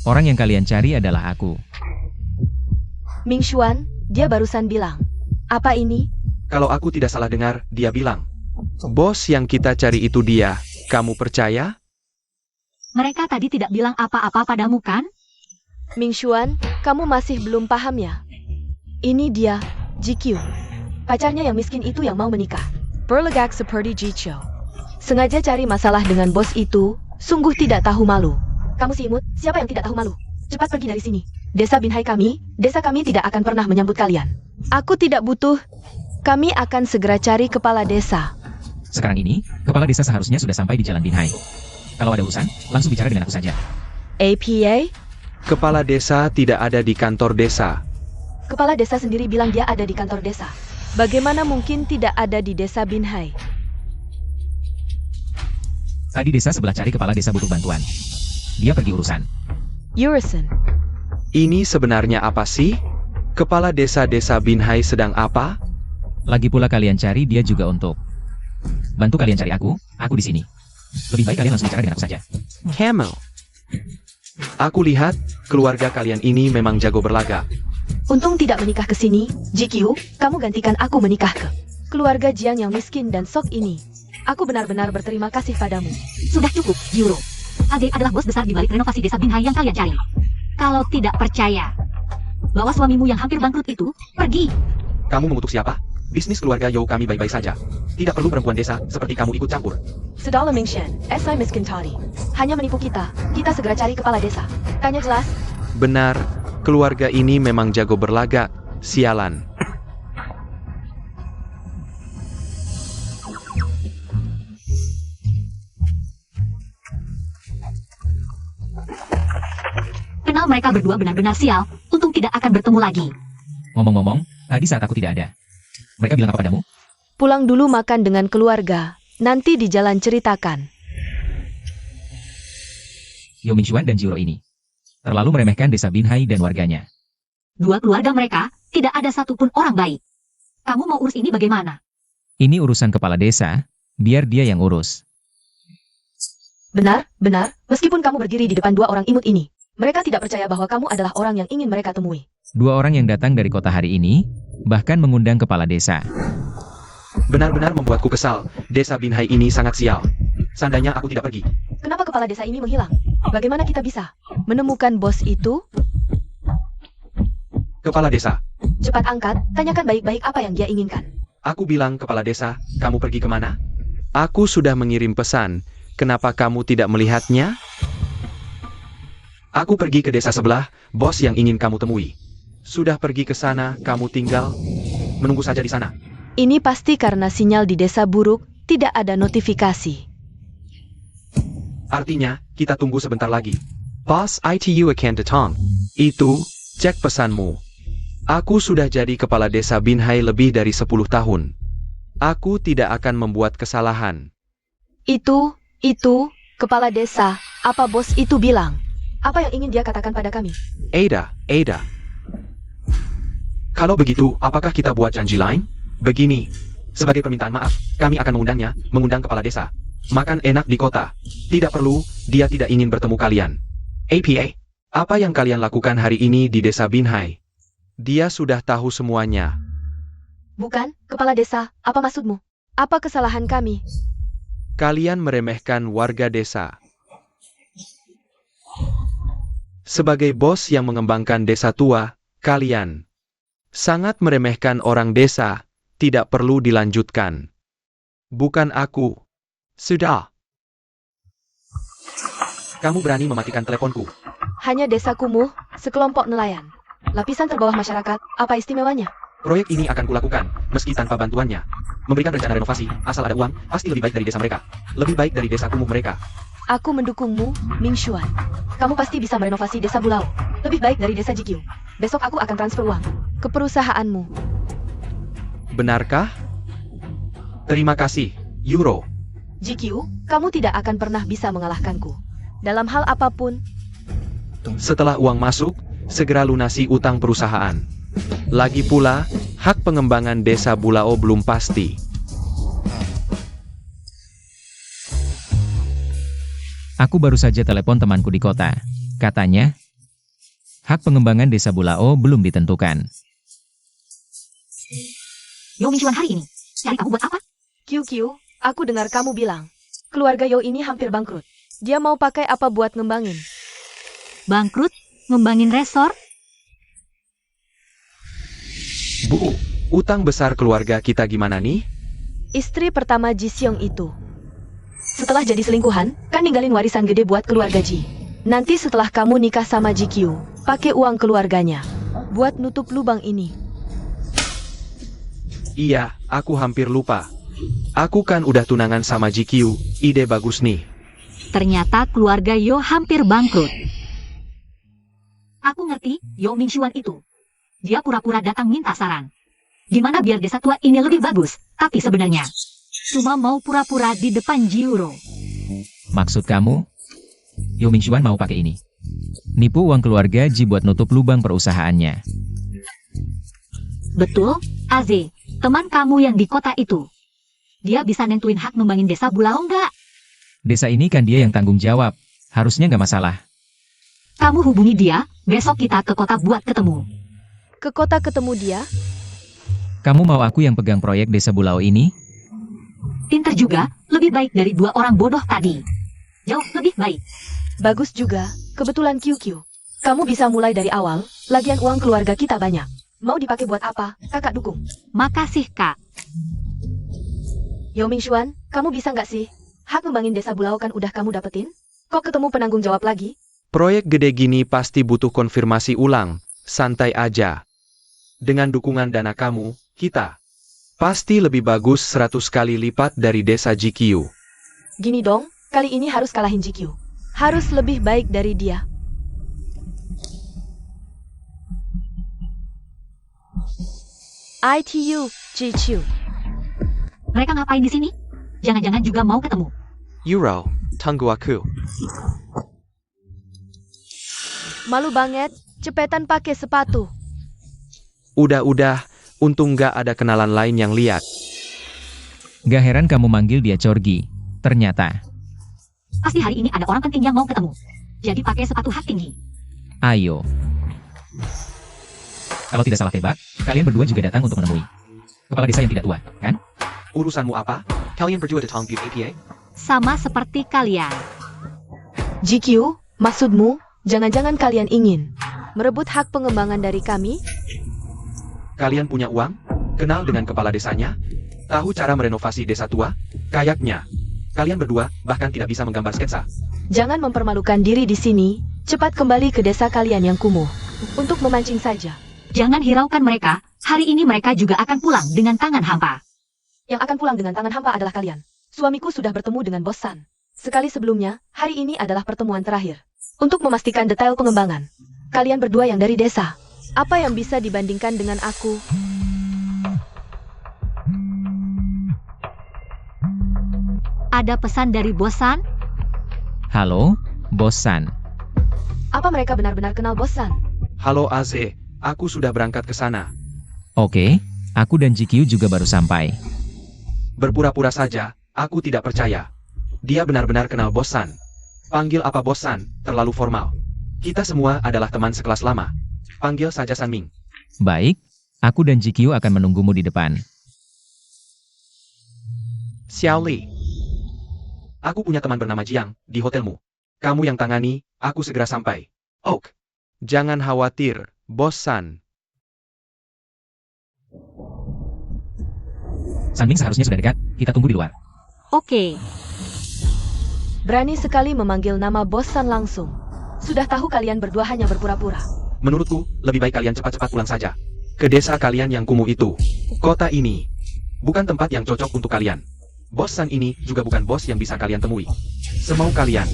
Orang yang kalian cari adalah aku. Ming Xuan, dia barusan bilang. Apa ini? Kalau aku tidak salah dengar, dia bilang, bos yang kita cari itu dia. Kamu percaya? Mereka tadi tidak bilang apa-apa padamu kan? Ming Xuan, kamu masih belum paham ya? Ini dia, GQ. Pacarnya yang miskin itu yang mau menikah. Berlegak seperti Jicho. Sengaja cari masalah dengan bos itu, sungguh tidak tahu malu. Kamu si imut, siapa yang tidak tahu malu? Cepat pergi dari sini. Desa Binhai kami, desa kami tidak akan pernah menyambut kalian. Aku tidak butuh. Kami akan segera cari kepala desa. Sekarang ini, kepala desa seharusnya sudah sampai di Jalan Binhai. Kalau ada urusan, langsung bicara dengan aku saja. APA? Kepala desa tidak ada di kantor desa. Kepala desa sendiri bilang dia ada di kantor desa. Bagaimana mungkin tidak ada di desa Binhai? Tadi desa sebelah cari kepala desa butuh bantuan. Dia pergi urusan. Urisan. Ini sebenarnya apa sih? Kepala desa-desa Binhai sedang apa? Lagi pula kalian cari dia juga untuk bantu kalian cari aku di sini. Lebih baik kalian langsung bicara dengan aku saja. Camel. Aku lihat, keluarga kalian ini memang jago berlaga. Untung tidak menikah ke sini, GQ, kamu gantikan aku menikah ke keluarga Jiang yang miskin dan sok ini. Aku benar-benar berterima kasih padamu. Sudah cukup, Yuro. Ade adalah bos besar di balik renovasi desa Binhai yang kalian cari. Kalau tidak percaya bahwa suamimu yang hampir bangkrut itu pergi. Kamu mengutuk siapa? Bisnis keluarga Yo kami baik-baik saja. Tidak perlu perempuan desa seperti kamu ikut campur. Sedala Mingshan, SI miskin tadi. Hanya menipu kita. Kita segera cari kepala desa. Tanya jelas. Benar, keluarga ini memang jago berlagak. Sialan. Kenal mereka berdua benar-benar sial. Untung tidak akan bertemu lagi. Ngomong-ngomong, tadi saat aku tidak ada, mereka bilang apa padamu? Pulang dulu makan dengan keluarga. Nanti di jalan ceritakan. Yo Mingxuan dan Jiro ini terlalu meremehkan desa Binhai dan warganya. Dua keluarga mereka, tidak ada satupun orang baik. Kamu mau urus ini bagaimana? Ini urusan kepala desa, biar dia yang urus. Benar, benar. Meskipun kamu berdiri di depan dua orang imut ini, mereka tidak percaya bahwa kamu adalah orang yang ingin mereka temui. Dua orang yang datang dari kota hari ini, bahkan mengundang kepala desa. Benar-benar membuatku kesal. Desa Binhai ini sangat sial. Seandainya aku tidak pergi. Kenapa kepala desa ini menghilang? Bagaimana kita bisa menemukan bos itu? Kepala desa. Cepat angkat, tanyakan baik-baik apa yang dia inginkan. Aku bilang kepala desa, kamu pergi kemana? Aku sudah mengirim pesan. Kenapa kamu tidak melihatnya? Aku pergi ke desa sebelah, bos yang ingin kamu temui. Sudah pergi ke sana, kamu tinggal menunggu saja di sana. Ini pasti karena sinyal di desa buruk, tidak ada notifikasi. Artinya, kita tunggu sebentar lagi. Boss itu akan datang. Itu, cek pesanmu. Aku sudah jadi kepala desa Binhai lebih dari 10 tahun. Aku tidak akan membuat kesalahan. Itu, kepala desa, apa bos itu bilang? Apa yang ingin dia katakan pada kami? Ada. Kalau begitu, apakah kita buat janji lain? Begini, sebagai permintaan maaf, kami akan mengundang kepala desa. Makan enak di kota. Tidak perlu, dia tidak ingin bertemu kalian. APA, apa yang kalian lakukan hari ini di desa Binhai? Dia sudah tahu semuanya. Bukan, kepala desa, apa maksudmu? Apa kesalahan kami? Kalian meremehkan warga desa. Sebagai bos yang mengembangkan desa tua, kalian sangat meremehkan orang desa. Tidak perlu dilanjutkan. Bukan aku. Sudah. Kamu berani mematikan teleponku. Hanya desa kumuh, sekelompok nelayan. Lapisan terbawah masyarakat, apa istimewanya? Proyek ini akan kulakukan, meski tanpa bantuannya. Memberikan rencana renovasi, asal ada uang, pasti lebih baik dari desa mereka. Lebih baik dari desa kumuh mereka. Aku mendukungmu, Ming Xuan. Kamu pasti bisa merenovasi desa Bulao. Lebih baik dari desa GQ. Besok aku akan transfer uang ke perusahaanmu. Benarkah? Terima kasih, Euro. GQ, kamu tidak akan pernah bisa mengalahkanku. Dalam hal apapun. Setelah uang masuk, segera lunasi utang perusahaan. Lagi pula, hak pengembangan desa Bulao belum pasti. Aku baru saja telepon temanku di kota. Katanya, hak pengembangan desa Bulao belum ditentukan. Yo Mingxuan hari ini? Cari tahu buat apa? QQ, aku dengar kamu bilang, keluarga Yo ini hampir bangkrut. Dia mau pakai apa buat ngembangin? Bangkrut? Ngembangin resort? Bu, utang besar keluarga kita gimana nih? Istri pertama Ji Seong itu. Setelah jadi selingkuhan, kan ninggalin warisan gede buat keluarga Ji. Nanti setelah kamu nikah sama Ji Kyu, pakai uang keluarganya. Buat nutup lubang ini. Iya, aku hampir lupa. Aku kan udah tunangan sama GQ, ide bagus nih. Ternyata keluarga Yo hampir bangkrut. Aku ngerti Yo Mingxuan itu. Dia pura-pura datang minta saran. Gimana biar desa tua ini lebih bagus, tapi sebenarnya cuma mau pura-pura di depan Jiuro. Maksud kamu? Yo Mingxuan mau pakai ini. Nipu uang keluarga Ji buat nutup lubang perusahaannya. Betul, Aze, teman kamu yang di kota itu. Dia bisa nentuin hak ngembangin desa Bulao nggak? Desa ini kan dia yang tanggung jawab. Harusnya nggak masalah. Kamu hubungi dia, besok kita ke kota buat ketemu. Ke kota ketemu dia? Kamu mau aku yang pegang proyek desa Bulao ini? Pinter juga, lebih baik dari dua orang bodoh tadi. Jauh lebih baik. Bagus juga, kebetulan QQ. Kamu bisa mulai dari awal, lagian uang keluarga kita banyak. Mau dipakai buat apa? Kakak dukung. Makasih, Kak. Yo Mingxuan, kamu bisa nggak sih? Hak ngembangin desa Bulao kan udah kamu dapetin? Kok ketemu penanggung jawab lagi? Proyek gede gini pasti butuh konfirmasi ulang, santai aja. Dengan dukungan dana kamu, kita pasti lebih bagus 100 kali lipat dari desa GQ. Gini dong, kali ini harus kalahin GQ. Harus lebih baik dari dia. ITU, GQ. Mereka ngapain di sini? Jangan-jangan juga mau ketemu. Euro, tunggu aku. Malu banget, cepetan pakai sepatu. Udah, untung nggak ada kenalan lain yang lihat. Gak heran kamu manggil dia Corgi. Ternyata. Pasti hari ini ada orang penting yang mau ketemu. Jadi pakai sepatu hak tinggi. Ayo. Kalau tidak salah tebak, kalian berdua juga datang untuk menemui kepala desa yang tidak tua, kan? Urusanmu apa? Kalian berdua datang di APA? Sama seperti kalian. GQ, maksudmu, jangan-jangan kalian ingin merebut hak pengembangan dari kami? Kalian punya uang? Kenal dengan kepala desanya? Tahu cara merenovasi desa tua? Kayaknya kalian berdua bahkan tidak bisa menggambar sketsa. Jangan mempermalukan diri di sini, cepat kembali ke desa kalian yang kumuh. Untuk memancing saja. Jangan hiraukan mereka, hari ini mereka juga akan pulang dengan tangan hampa. Yang akan pulang dengan tangan hampa adalah kalian. Suamiku sudah bertemu dengan Bos San. Sekali sebelumnya, hari ini adalah pertemuan terakhir. Untuk memastikan detail pengembangan. Kalian berdua yang dari desa. Apa yang bisa dibandingkan dengan aku? Ada pesan dari bosan? Halo, bosan. Apa mereka benar-benar kenal Bos San? Halo Aze, aku sudah berangkat ke sana. Oke, aku dan GQ juga baru sampai. Berpura-pura saja, aku tidak percaya. Dia benar-benar kenal Bos San. Panggil apa Bos San, terlalu formal. Kita semua adalah teman sekelas lama. Panggil saja San Ming. Baik, aku dan GQ akan menunggumu di depan. Xiao Li. Aku punya teman bernama Jiang, di hotelmu. Kamu yang tangani, aku segera sampai. Oak. Jangan khawatir, Bos San. San Ming seharusnya sudah dekat, kita tunggu di luar. Oke. Berani sekali memanggil nama Bos San langsung. Sudah tahu kalian berdua hanya berpura-pura. Menurutku, lebih baik kalian cepat-cepat pulang saja. Ke desa kalian yang kumuh itu. Kota ini bukan tempat yang cocok untuk kalian. Bos San ini juga bukan bos yang bisa kalian temui. Semau kalian.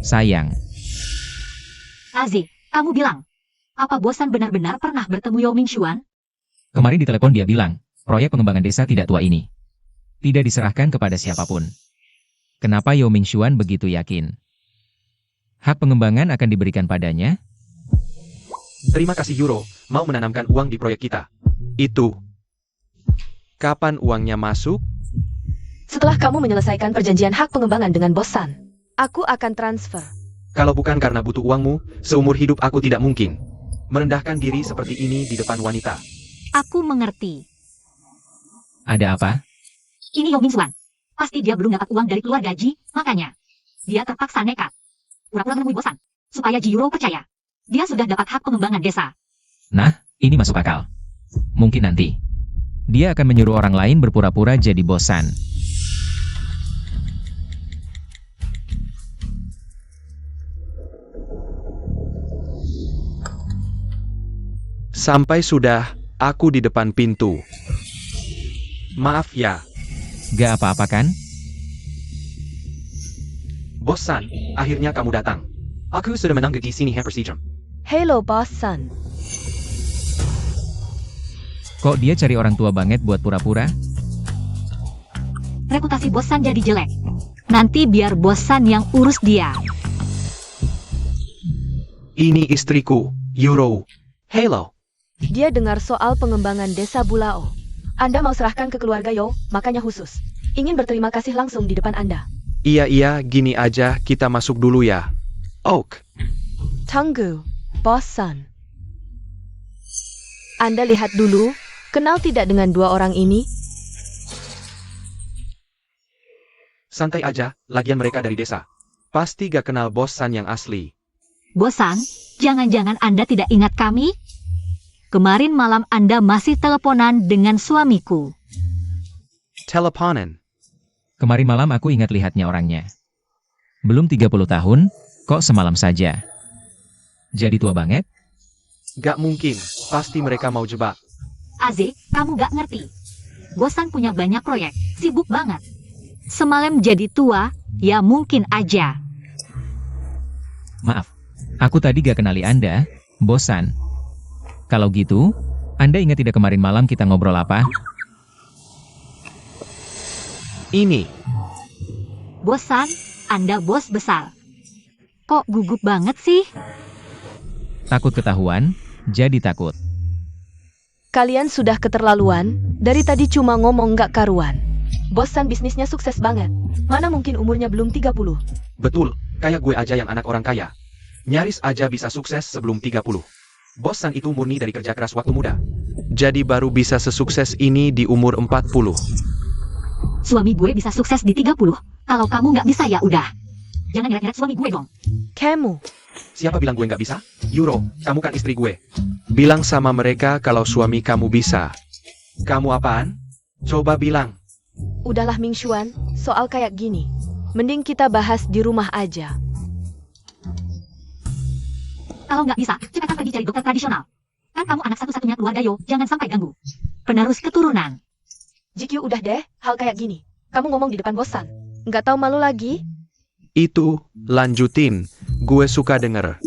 Sayang, Aze, kamu bilang. Apa bosan benar-benar pernah bertemu Yo Mingxuan? kemarin di telepon dia bilang, proyek pengembangan desa tidak tua ini tidak diserahkan kepada siapapun. Kenapa Yo Mingxuan begitu yakin? Hak pengembangan akan diberikan padanya? Terima kasih Euro, mau menanamkan uang di proyek kita. Itu. Kapan uangnya masuk? Setelah kamu menyelesaikan perjanjian hak pengembangan dengan Bos San, aku akan transfer. Kalau bukan karena butuh uangmu, seumur hidup aku tidak mungkin merendahkan diri seperti ini di depan wanita. Aku mengerti. Ada apa? Ini Yong Mingxuan. Pasti dia belum dapat uang dari keluarga Ji, makanya dia terpaksa nekat. Pura-pura menemui bosan, supaya Ji Yuro percaya. Dia sudah dapat hak pengembangan desa. Nah, ini masuk akal. Mungkin nanti dia akan menyuruh orang lain berpura-pura jadi bosan. Sampai sudah, aku di depan pintu. Maaf ya, Gak apa-apa kan? bosan, akhirnya kamu datang. Aku sudah menunggu di sini hampir sejam. Hello, Boss Sun. Kok dia cari orang tua banget buat pura-pura? Reputasi bosan jadi jelek. Nanti biar bosan yang urus dia. Ini istriku, Yuro. Hello. Dia dengar soal pengembangan desa Bulao. Anda mau serahkan ke keluarga Yo, makanya khusus. Ingin berterima kasih langsung di depan Anda. Iya, gini aja, kita masuk dulu ya. Oak. Tunggu, Boss Sun. Anda lihat dulu, kenal tidak dengan dua orang ini? Santai aja, lagian mereka dari desa. Pasti gak kenal bosan yang asli. Bosan, jangan-jangan Anda tidak ingat kami? Kemarin malam Anda masih teleponan dengan suamiku. Teleponan. Kemarin malam aku ingat lihatnya orangnya. Belum 30 tahun, kok semalam saja. Jadi tua banget? Gak mungkin, pasti mereka mau jebak. Aze, kamu gak ngerti. Bosan punya banyak proyek, sibuk banget. Semalam jadi tua, ya mungkin aja. Maaf, aku tadi gak kenali Anda, bosan. Kalau gitu, Anda ingat tidak kemarin malam kita ngobrol apa? Ini, Bosan, Anda bos besar. Kok gugup banget sih? Takut ketahuan, jadi takut. Kalian sudah keterlaluan, dari tadi cuma ngomong nggak karuan. Bosan bisnisnya sukses banget. Mana mungkin umurnya belum 30. betul, kayak gue aja yang anak orang kaya. Nyaris aja bisa sukses sebelum 30. Bosan itu murni dari kerja keras waktu muda. Jadi baru bisa sesukses ini di umur 40. Suami gue bisa sukses di 30. Kalau kamu nggak bisa ya udah. Jangan nyeret-nyeret suami gue dong. Kamu, Siapa bilang gue nggak bisa? Yuro, kamu kan istri gue. Bilang sama mereka kalau suami kamu bisa. Kamu apaan? Coba bilang. udahlah Mingxuan, soal kayak gini. Mending kita bahas di rumah aja. Kalau nggak bisa, cepetan pergi cari dokter tradisional. Kan kamu anak satu-satunya keluarga Yo, jangan sampai ganggu. Penerus keturunan. GQ udah deh, hal kayak gini. Kamu ngomong di depan bosan. Nggak tahu malu lagi? Itu, lanjutin. Gue suka denger.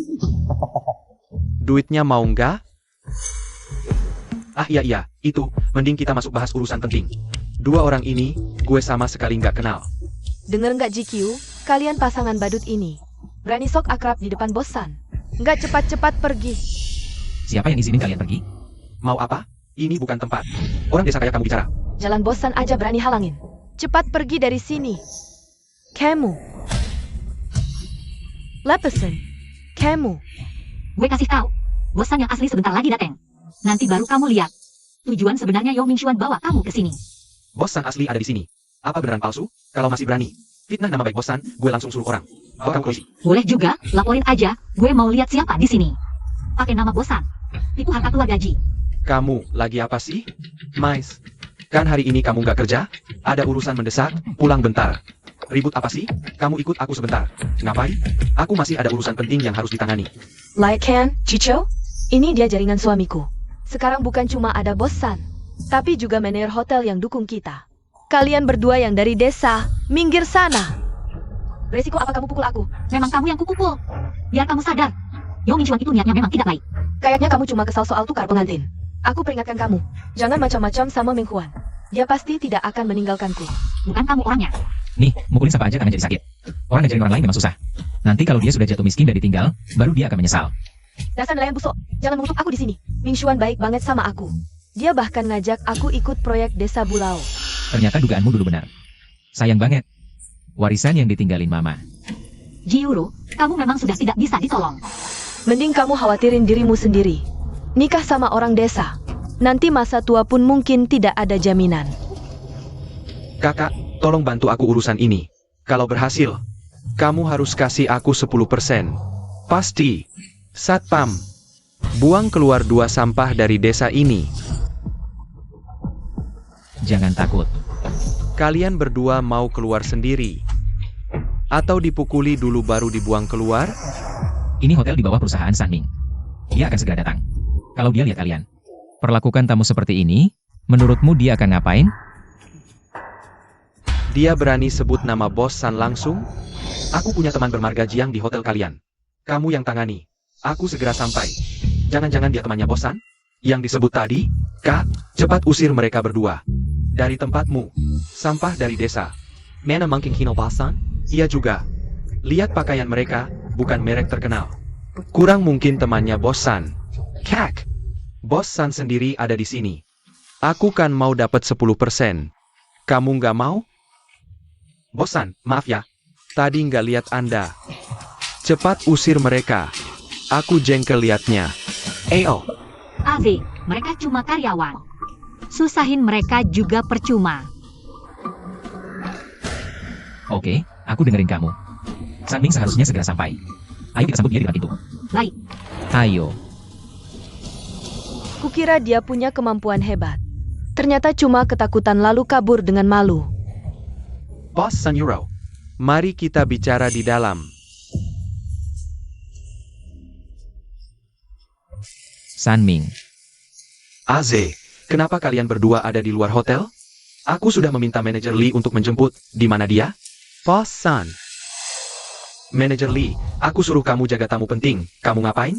Duitnya mau nggak? Ah iya, itu. Mending kita masuk bahas urusan penting. Dua orang ini, gue sama sekali nggak kenal. Dengar nggak GQ? Kalian pasangan badut ini. Berani sok akrab di depan bosan. Nggak cepat-cepat pergi. Siapa yang izinin kalian pergi? Mau apa? Ini bukan tempat. Orang desa kayak kamu bicara. Jalan bosan aja berani halangin. Cepat pergi dari sini. Kamu. Lepesan. Kamu. Gue kasih tahu. Bosan yang asli sebentar lagi dateng. Nanti baru kamu lihat. Tujuan sebenarnya Yo Mingxuan bawa kamu ke sini. Bosan asli ada di sini. Apa beneran palsu? Kalau masih berani fitnah nama baik bosan, gue langsung suruh orang. Bawa kamu polisi. Boleh juga, laporin aja. Gue mau lihat siapa di sini. Pakai nama bosan. Tipu harta keluarga Ji. Kamu lagi apa sih? Mais, kan hari ini kamu nggak kerja? Ada urusan mendesak, pulang bentar. Ribut apa sih? Kamu ikut aku sebentar. Ngapain? Aku masih ada urusan penting yang harus ditangani. Like Ken, Chicho? Ini dia jaringan suamiku. Sekarang bukan cuma ada bosan, tapi juga manajer hotel yang dukung kita. Kalian berdua yang dari desa, minggir sana. Resiko apa kamu pukul aku? Memang kamu yang kupukul. Biar kamu sadar. Yo Mingxuan itu niatnya memang tidak baik. Kayaknya kamu cuma kesal soal tukar pengantin. Aku peringatkan kamu, jangan macam-macam sama Meng Huan. Dia pasti tidak akan meninggalkanku. Bukan kamu orangnya. Nih, mukulin siapa aja tangan jadi sakit. Orang ngajarin orang lain memang susah. Nanti kalau dia sudah jatuh miskin dan ditinggal, baru dia akan menyesal. Dasar nelayan busuk, jangan mengutuk aku di sini. Mingxuan baik banget sama aku. Dia bahkan ngajak aku ikut proyek desa Bulao. Ternyata dugaanmu dulu benar. Sayang banget. Warisan yang ditinggalin mama. Ji Yuro, kamu memang sudah tidak bisa ditolong. Mending kamu khawatirin dirimu sendiri. Nikah sama orang desa. Nanti masa tua pun mungkin tidak ada jaminan. Kakak, tolong bantu aku urusan ini. Kalau berhasil, kamu harus kasih aku 10%. Pasti. Satpam, buang keluar 2 sampah dari desa ini. Jangan takut. Kalian berdua mau keluar sendiri? Atau dipukuli dulu baru dibuang keluar? Ini hotel di bawah perusahaan Sanming. Dia akan segera datang. Kalau dia lihat kalian perlakukan tamu seperti ini, menurutmu dia akan ngapain? Dia berani sebut nama Bos San langsung? Aku punya teman bermarga Jiang di hotel kalian. Kamu yang tangani. Aku segera sampai. Jangan-jangan dia temannya Bos San? Yang disebut tadi? Kak, cepat usir mereka berdua. Dari tempatmu. Sampah dari desa. Mana mungkin Kino Bos San? Iya juga. Lihat pakaian mereka, bukan merek terkenal. Kurang mungkin temannya Bos San. Kak! Bos San sendiri ada di sini. Aku kan mau dapat 10%. Kamu nggak mau? Bos San, maaf ya. Tadi nggak lihat Anda. Cepat usir mereka. Aku jengkel liatnya. Ayo. AZ, mereka cuma karyawan. Susahin mereka juga percuma. Oke, aku dengerin kamu. Sanming seharusnya segera sampai. Ayo kita sambut dia di depan pintu. Baik, Ayo. Kukira dia punya kemampuan hebat. Ternyata cuma ketakutan lalu kabur dengan malu. Bos San Euro. Mari kita bicara di dalam. Sanming. AZ, kenapa kalian berdua ada di luar hotel? Aku sudah meminta manajer Lee untuk menjemput. Di mana dia? Bos San. Manajer Lee, aku suruh kamu jaga tamu penting. Kamu ngapain?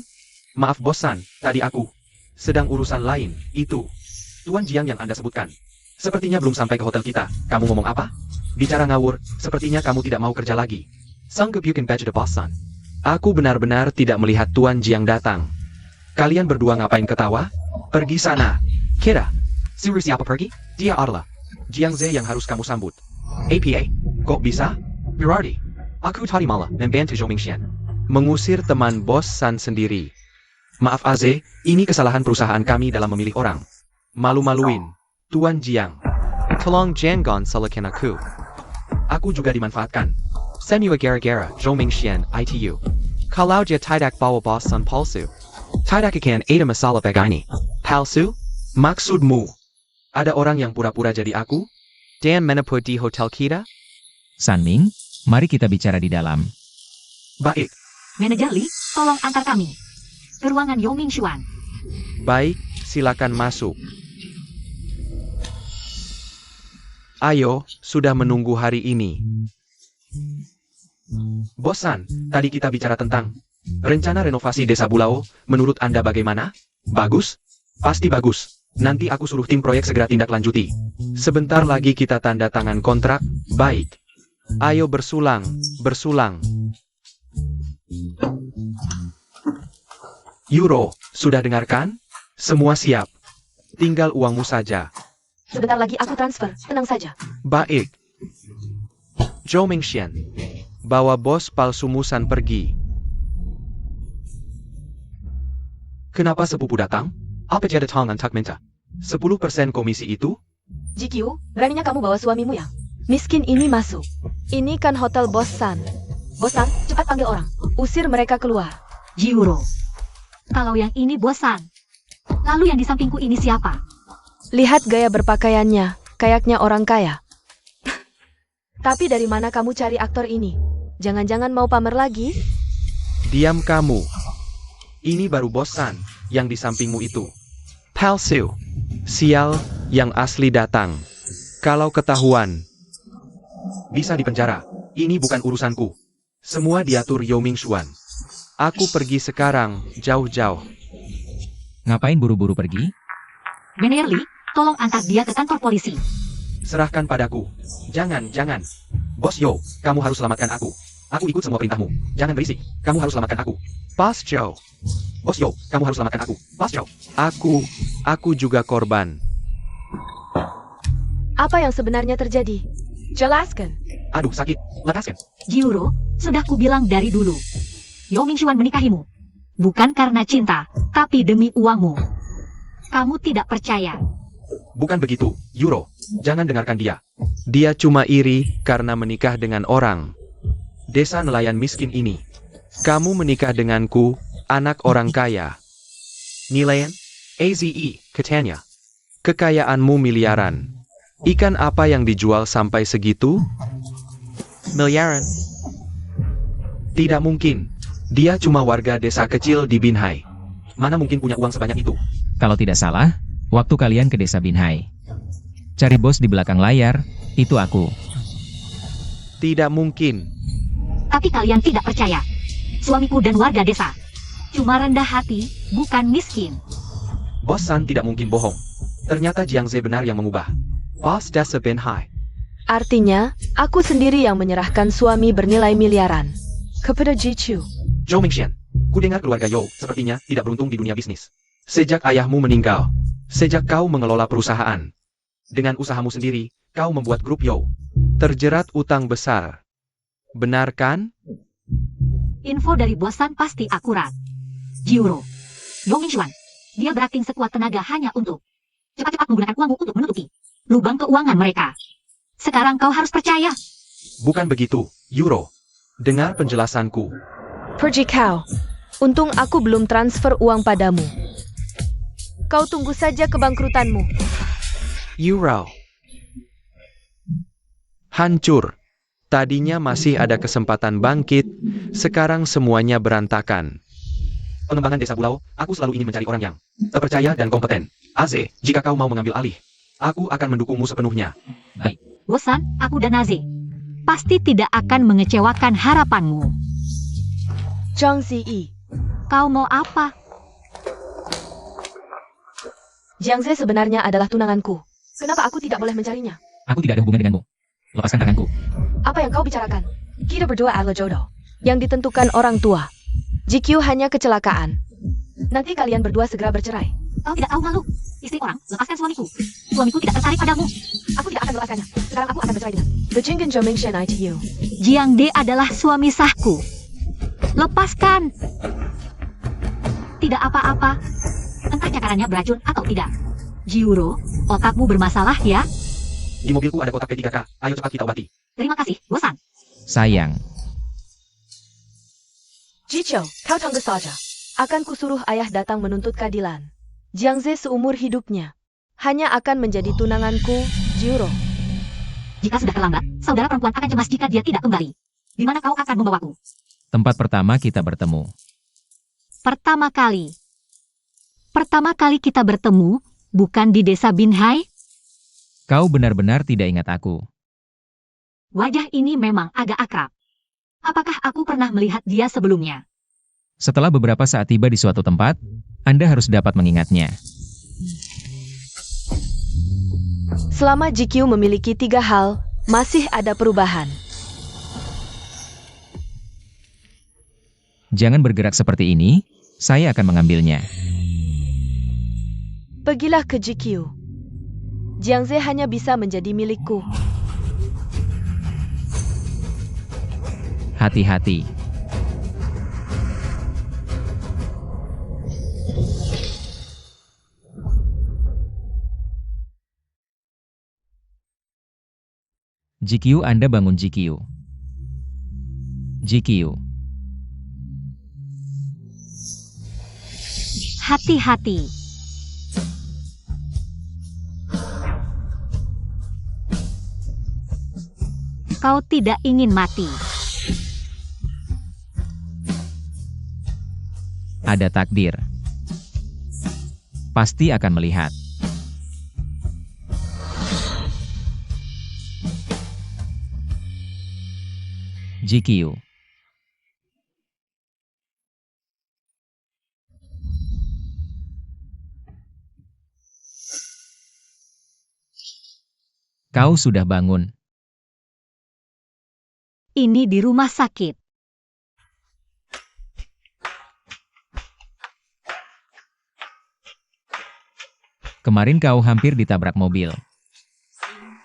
Maaf Bos San, tadi aku sedang urusan lain. Itu Tuan Jiang yang Anda sebutkan. Sepertinya belum sampai ke hotel kita. Kamu ngomong apa? Bicara ngawur, sepertinya kamu tidak mau kerja lagi. Sanggup you can badge the Bos San. Aku benar-benar tidak melihat Tuan Jiang datang. Kalian berdua ngapain ketawa? Pergi sana. Kira. Suruh siapa pergi? Dia adalah Jiang Ze yang harus kamu sambut. APA. Kok bisa? Berarti. Aku tadi malah membantu Zhou Mingxian. Mengusir teman Bos San sendiri. Maaf AZ, ini kesalahan perusahaan kami dalam memilih orang. Malu-maluin. Tuan Jiang. Tolong jangan salahkan aku. Aku juga dimanfaatkan. Semua gara-gara Zhou Mingxian ITU. Kalau dia tidak bawa Bos San palsu. Tidak akan ada masalah begini. Palsu? Maksudmu, ada orang yang pura-pura jadi aku? Dan menepuk di hotel kita? Sanming, mari kita bicara di dalam. Baik, manajer Lee, tolong antar kami ke ruangan Yao Mingxuan. baik, silakan masuk. Ayo, sudah menunggu hari ini. Bos San, tadi kita bicara tentang rencana renovasi Desa Bulao. Menurut Anda bagaimana? Bagus? Pasti bagus. Nanti aku suruh tim proyek segera tindak lanjuti. Sebentar lagi kita tanda tangan kontrak. Baik. Ayo bersulang, bersulang. Euro, sudah dengarkan? Semua siap. Tinggal uangmu saja. Sebentar lagi aku transfer, tenang saja. Baik. Zhou Mingxian, bawa bos palsumu San pergi. Kenapa sepupu datang? Apa jadi tangan tak minta? 10% komisi itu? GQ, beraninya kamu bawa suamimu yang miskin ini masuk. Ini kan hotel Bos San. Bos San, cepat panggil orang. Usir mereka keluar. Jiuro. Kalau yang ini bosan. Lalu yang di sampingku ini siapa? Lihat gaya berpakaiannya, kayaknya orang kaya. Tapi dari mana kamu cari aktor ini? Jangan-jangan mau pamer lagi? Diam kamu. Ini baru Bos San, yang di sampingmu itu. Palsu. Sial, yang asli datang. Kalau ketahuan, bisa dipenjara. Ini bukan urusanku. Semua diatur Yao Mingxuan. Aku pergi sekarang, jauh-jauh. Ngapain buru-buru pergi? Manajer Lee, tolong antar dia ke kantor polisi. Serahkan padaku. Jangan, jangan. Bos Yo, kamu harus selamatkan aku. Aku ikut semua perintahmu. Jangan berisik. Kamu harus selamatkan aku. Bos Joe. Bos Yo, kamu harus selamatkan aku. Bos Joe. Aku juga korban. Apa yang sebenarnya terjadi? Jelaskan. Aduh, sakit. Lepaskan. Jiuro, sudah kubilang dari dulu. Yao Mingxuan menikahimu. Bukan karena cinta, tapi demi uangmu. Kamu tidak percaya. Bukan begitu, Euro. Jangan dengarkan dia. Dia cuma iri karena menikah dengan orang desa nelayan miskin ini. Kamu menikah denganku, anak orang kaya. Nelayan? AZE, katanya. Kekayaanmu miliaran. Ikan apa yang dijual sampai segitu? Miliaran? Tidak mungkin. Dia cuma warga desa kecil di Binhai. Mana mungkin punya uang sebanyak itu? Kalau tidak salah, waktu kalian ke desa Binhai. Cari bos di belakang layar, itu aku. Tidak mungkin. Tapi kalian tidak percaya. Suamiku dan warga desa cuma rendah hati, bukan miskin. Bos San tidak mungkin bohong. Ternyata Jiang Ze benar yang mengubah. Bos desa Binhai. Artinya, aku sendiri yang menyerahkan suami bernilai miliaran kepada Jiqiu. Zhou Mingxian, ku dengar keluarga You sepertinya tidak beruntung di dunia bisnis. Sejak ayahmu meninggal, sejak kau mengelola perusahaan, dengan usahamu sendiri, kau membuat grup You terjerat utang besar. Benar kan? Info dari bosan pasti akurat. Jiuro, Dong Mingxuan, dia berakting sekuat tenaga hanya untuk cepat-cepat menggunakan uangmu untuk menutupi lubang keuangan mereka. Sekarang kau harus percaya. Bukan begitu, Yuro. Dengar penjelasanku. Pergi kau. Untung aku belum transfer uang padamu. Kau tunggu saja kebangkrutanmu. Yuro. Hancur. Tadinya masih ada kesempatan bangkit, sekarang semuanya berantakan. Pengembangan desa pulau, aku selalu ingin mencari orang yang terpercaya dan kompeten. Aze, jika kau mau mengambil alih, aku akan mendukungmu sepenuhnya. Baik. Bosan, aku dan Naze pasti tidak akan mengecewakan harapanmu. Zhang Ziyi. Kau mau apa? Jiang Ze sebenarnya adalah tunanganku. Kenapa aku tidak boleh mencarinya? Aku tidak ada hubungan denganmu. Lepaskan tanganku. Apa yang kau bicarakan? Kita berdua adalah jodoh yang ditentukan orang tua. Jiqiu hanya kecelakaan. Nanti kalian berdua segera bercerai. Kau tidak tahu malu. Istri orang, lepaskan suamiku. Suamiku tidak tertarik padamu. Aku tidak akan melepaskannya. Sekarang aku akan bercerai dengan The Jinggen Zhou Mingxian ITU. Jiang De adalah suami sahku. Lepaskan. Tidak apa-apa. Entah cakarannya beracun atau tidak. Jiuro, otakmu bermasalah ya? Di mobilku ada kotak P3K, ayo cepat kita obati. Terima kasih, bosan. Sayang. Jiqiu, kau tunggu saja. Akan kusuruh ayah datang menuntut keadilan. Jiang Ze seumur hidupnya hanya akan menjadi tunanganku, Jiuro. Jika sudah terlambat, saudara perempuan akan cemas jika dia tidak kembali. Di mana kau akan membawaku? Tempat pertama kita bertemu. Pertama kali kita bertemu, bukan di desa Binhai? Kau benar-benar tidak ingat aku. Wajah ini memang agak akrab. Apakah aku pernah melihat dia sebelumnya? Setelah beberapa saat tiba di suatu tempat, Anda harus dapat mengingatnya. Selama Jiqiu memiliki 3 hal, masih ada perubahan. Jangan bergerak seperti ini, saya akan mengambilnya. Pergilah ke Jiqiu. Jiang Ze hanya bisa menjadi milikku. Hati-hati. Jiqiu, Anda bangun Jiqiu. Jiqiu. Hati-hati. Kau tidak ingin mati. Ada takdir. Pasti akan melihat. Jiqiu. Kau sudah bangun. Ini di rumah sakit. Kemarin kau hampir ditabrak mobil.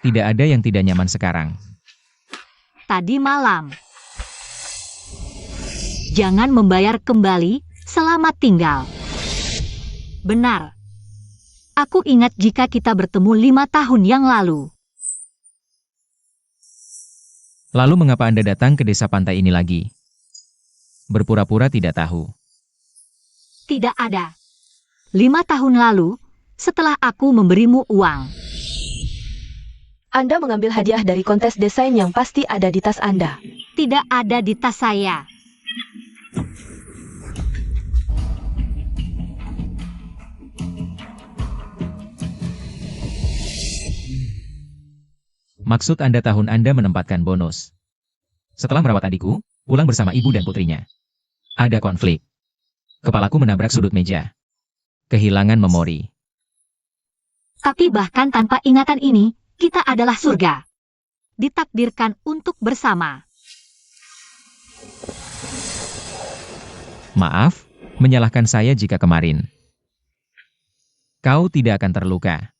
Tidak ada yang tidak nyaman sekarang. Tadi malam. Jangan membayar kembali, selamat tinggal. Benar. Aku ingat jika kita bertemu 5 tahun yang lalu. Lalu mengapa Anda datang ke desa pantai ini lagi? Berpura-pura tidak tahu. Tidak ada. 5 tahun lalu, setelah aku memberimu uang. Anda mengambil hadiah dari kontes desain yang pasti ada di tas Anda. Tidak ada di tas saya. Maksud Anda tahun Anda menempatkan bonus. Setelah merawat adikku, pulang bersama ibu dan putrinya. Ada konflik. Kepalaku menabrak sudut meja. Kehilangan memori. Tapi bahkan tanpa ingatan ini, kita adalah surga. Ditakdirkan untuk bersama. Maaf, menyalahkan saya jika kemarin. Kau tidak akan terluka.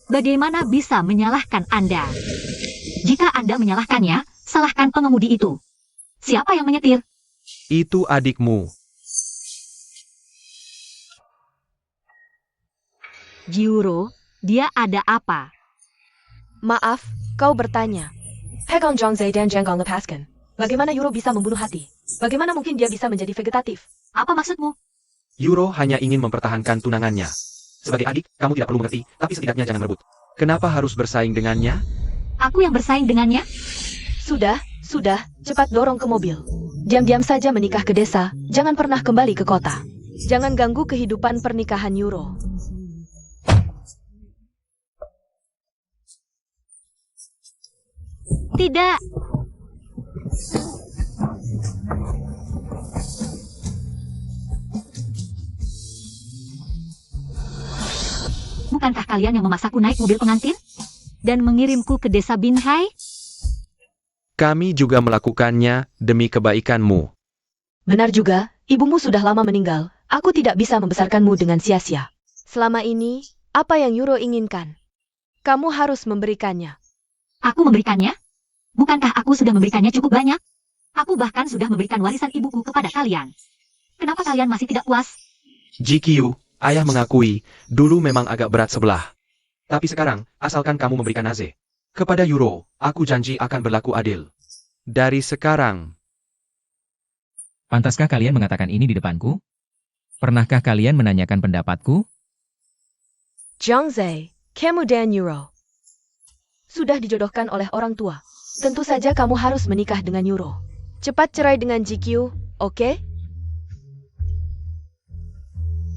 Bagaimana bisa menyalahkan Anda? Jika Anda menyalahkannya, salahkan pengemudi itu. Siapa yang menyetir? Itu adikmu. Jiro, dia ada apa? Maaf, kau bertanya. Pegang Zhangzai dan Zhang Gang lepaskan. Bagaimana Yuro bisa membunuh hati? Bagaimana mungkin dia bisa menjadi vegetatif? Apa maksudmu? Yuro hanya ingin mempertahankan tunangannya. Sebagai adik, kamu tidak perlu mengerti, tapi setidaknya jangan merebut. Kenapa harus bersaing dengannya? Aku yang bersaing dengannya? Sudah, cepat dorong ke mobil. Diam-diam saja menikah ke desa, jangan pernah kembali ke kota. Jangan ganggu kehidupan pernikahan Yuro. Tidak. Bukankah kalian yang memasakku naik mobil pengantin? Dan mengirimku ke desa Binhai? Kami juga melakukannya demi kebaikanmu. Benar juga, ibumu sudah lama meninggal. Aku tidak bisa membesarkanmu dengan sia-sia. Selama ini, apa yang Yuro inginkan? Kamu harus memberikannya. Aku memberikannya? Bukankah aku sudah memberikannya cukup banyak? Aku bahkan sudah memberikan warisan ibuku kepada kalian. Kenapa kalian masih tidak puas? GQ, ayah mengakui, dulu memang agak berat sebelah. Tapi sekarang, asalkan kamu memberikan Naze. Kepada Yuro, aku janji akan berlaku adil. Dari sekarang. Pantaskah kalian mengatakan ini di depanku? Pernahkah kalian menanyakan pendapatku? Zhangzai, kamu dan Yuro sudah dijodohkan oleh orang tua. Tentu saja kamu harus menikah dengan Yuro. Cepat cerai dengan GQ, oke?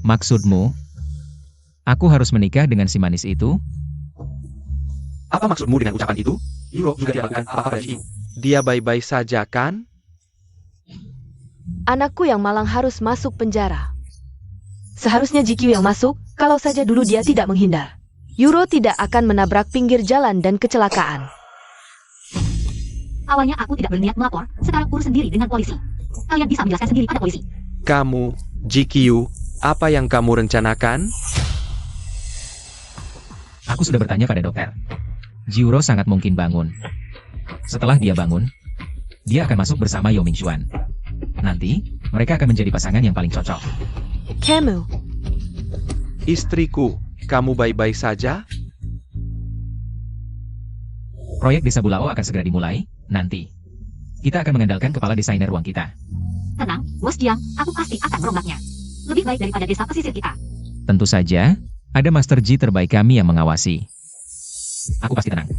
Maksudmu? Aku harus menikah dengan si manis itu? Apa maksudmu dengan ucapan itu? Yuro juga tidak lakukan apa-apa pada GQ. Dia baik-baik saja kan? Anakku yang malang harus masuk penjara. Seharusnya GQ yang masuk, kalau saja dulu dia tidak menghindar. Yuro tidak akan menabrak pinggir jalan dan kecelakaan. Awalnya aku tidak berniat melapor, sekarang urus sendiri dengan polisi. Kalian bisa menjelaskan sendiri pada polisi. Kamu, GQ, apa yang kamu rencanakan? Aku sudah bertanya pada dokter. Jiro sangat mungkin bangun. Setelah dia bangun, dia akan masuk bersama Yao Mingxuan. Nanti, mereka akan menjadi pasangan yang paling cocok. Kamu, Istriku, kamu baik-baik saja? Proyek Desa Bulao akan segera dimulai, nanti. Kita akan mengandalkan kepala desainer ruang kita. Tenang, Bos Jiang, aku pasti akan merombaknya. Lebih baik daripada desa pesisir kita. Tentu saja, ada Master G terbaik kami yang mengawasi. Aku pasti tenang.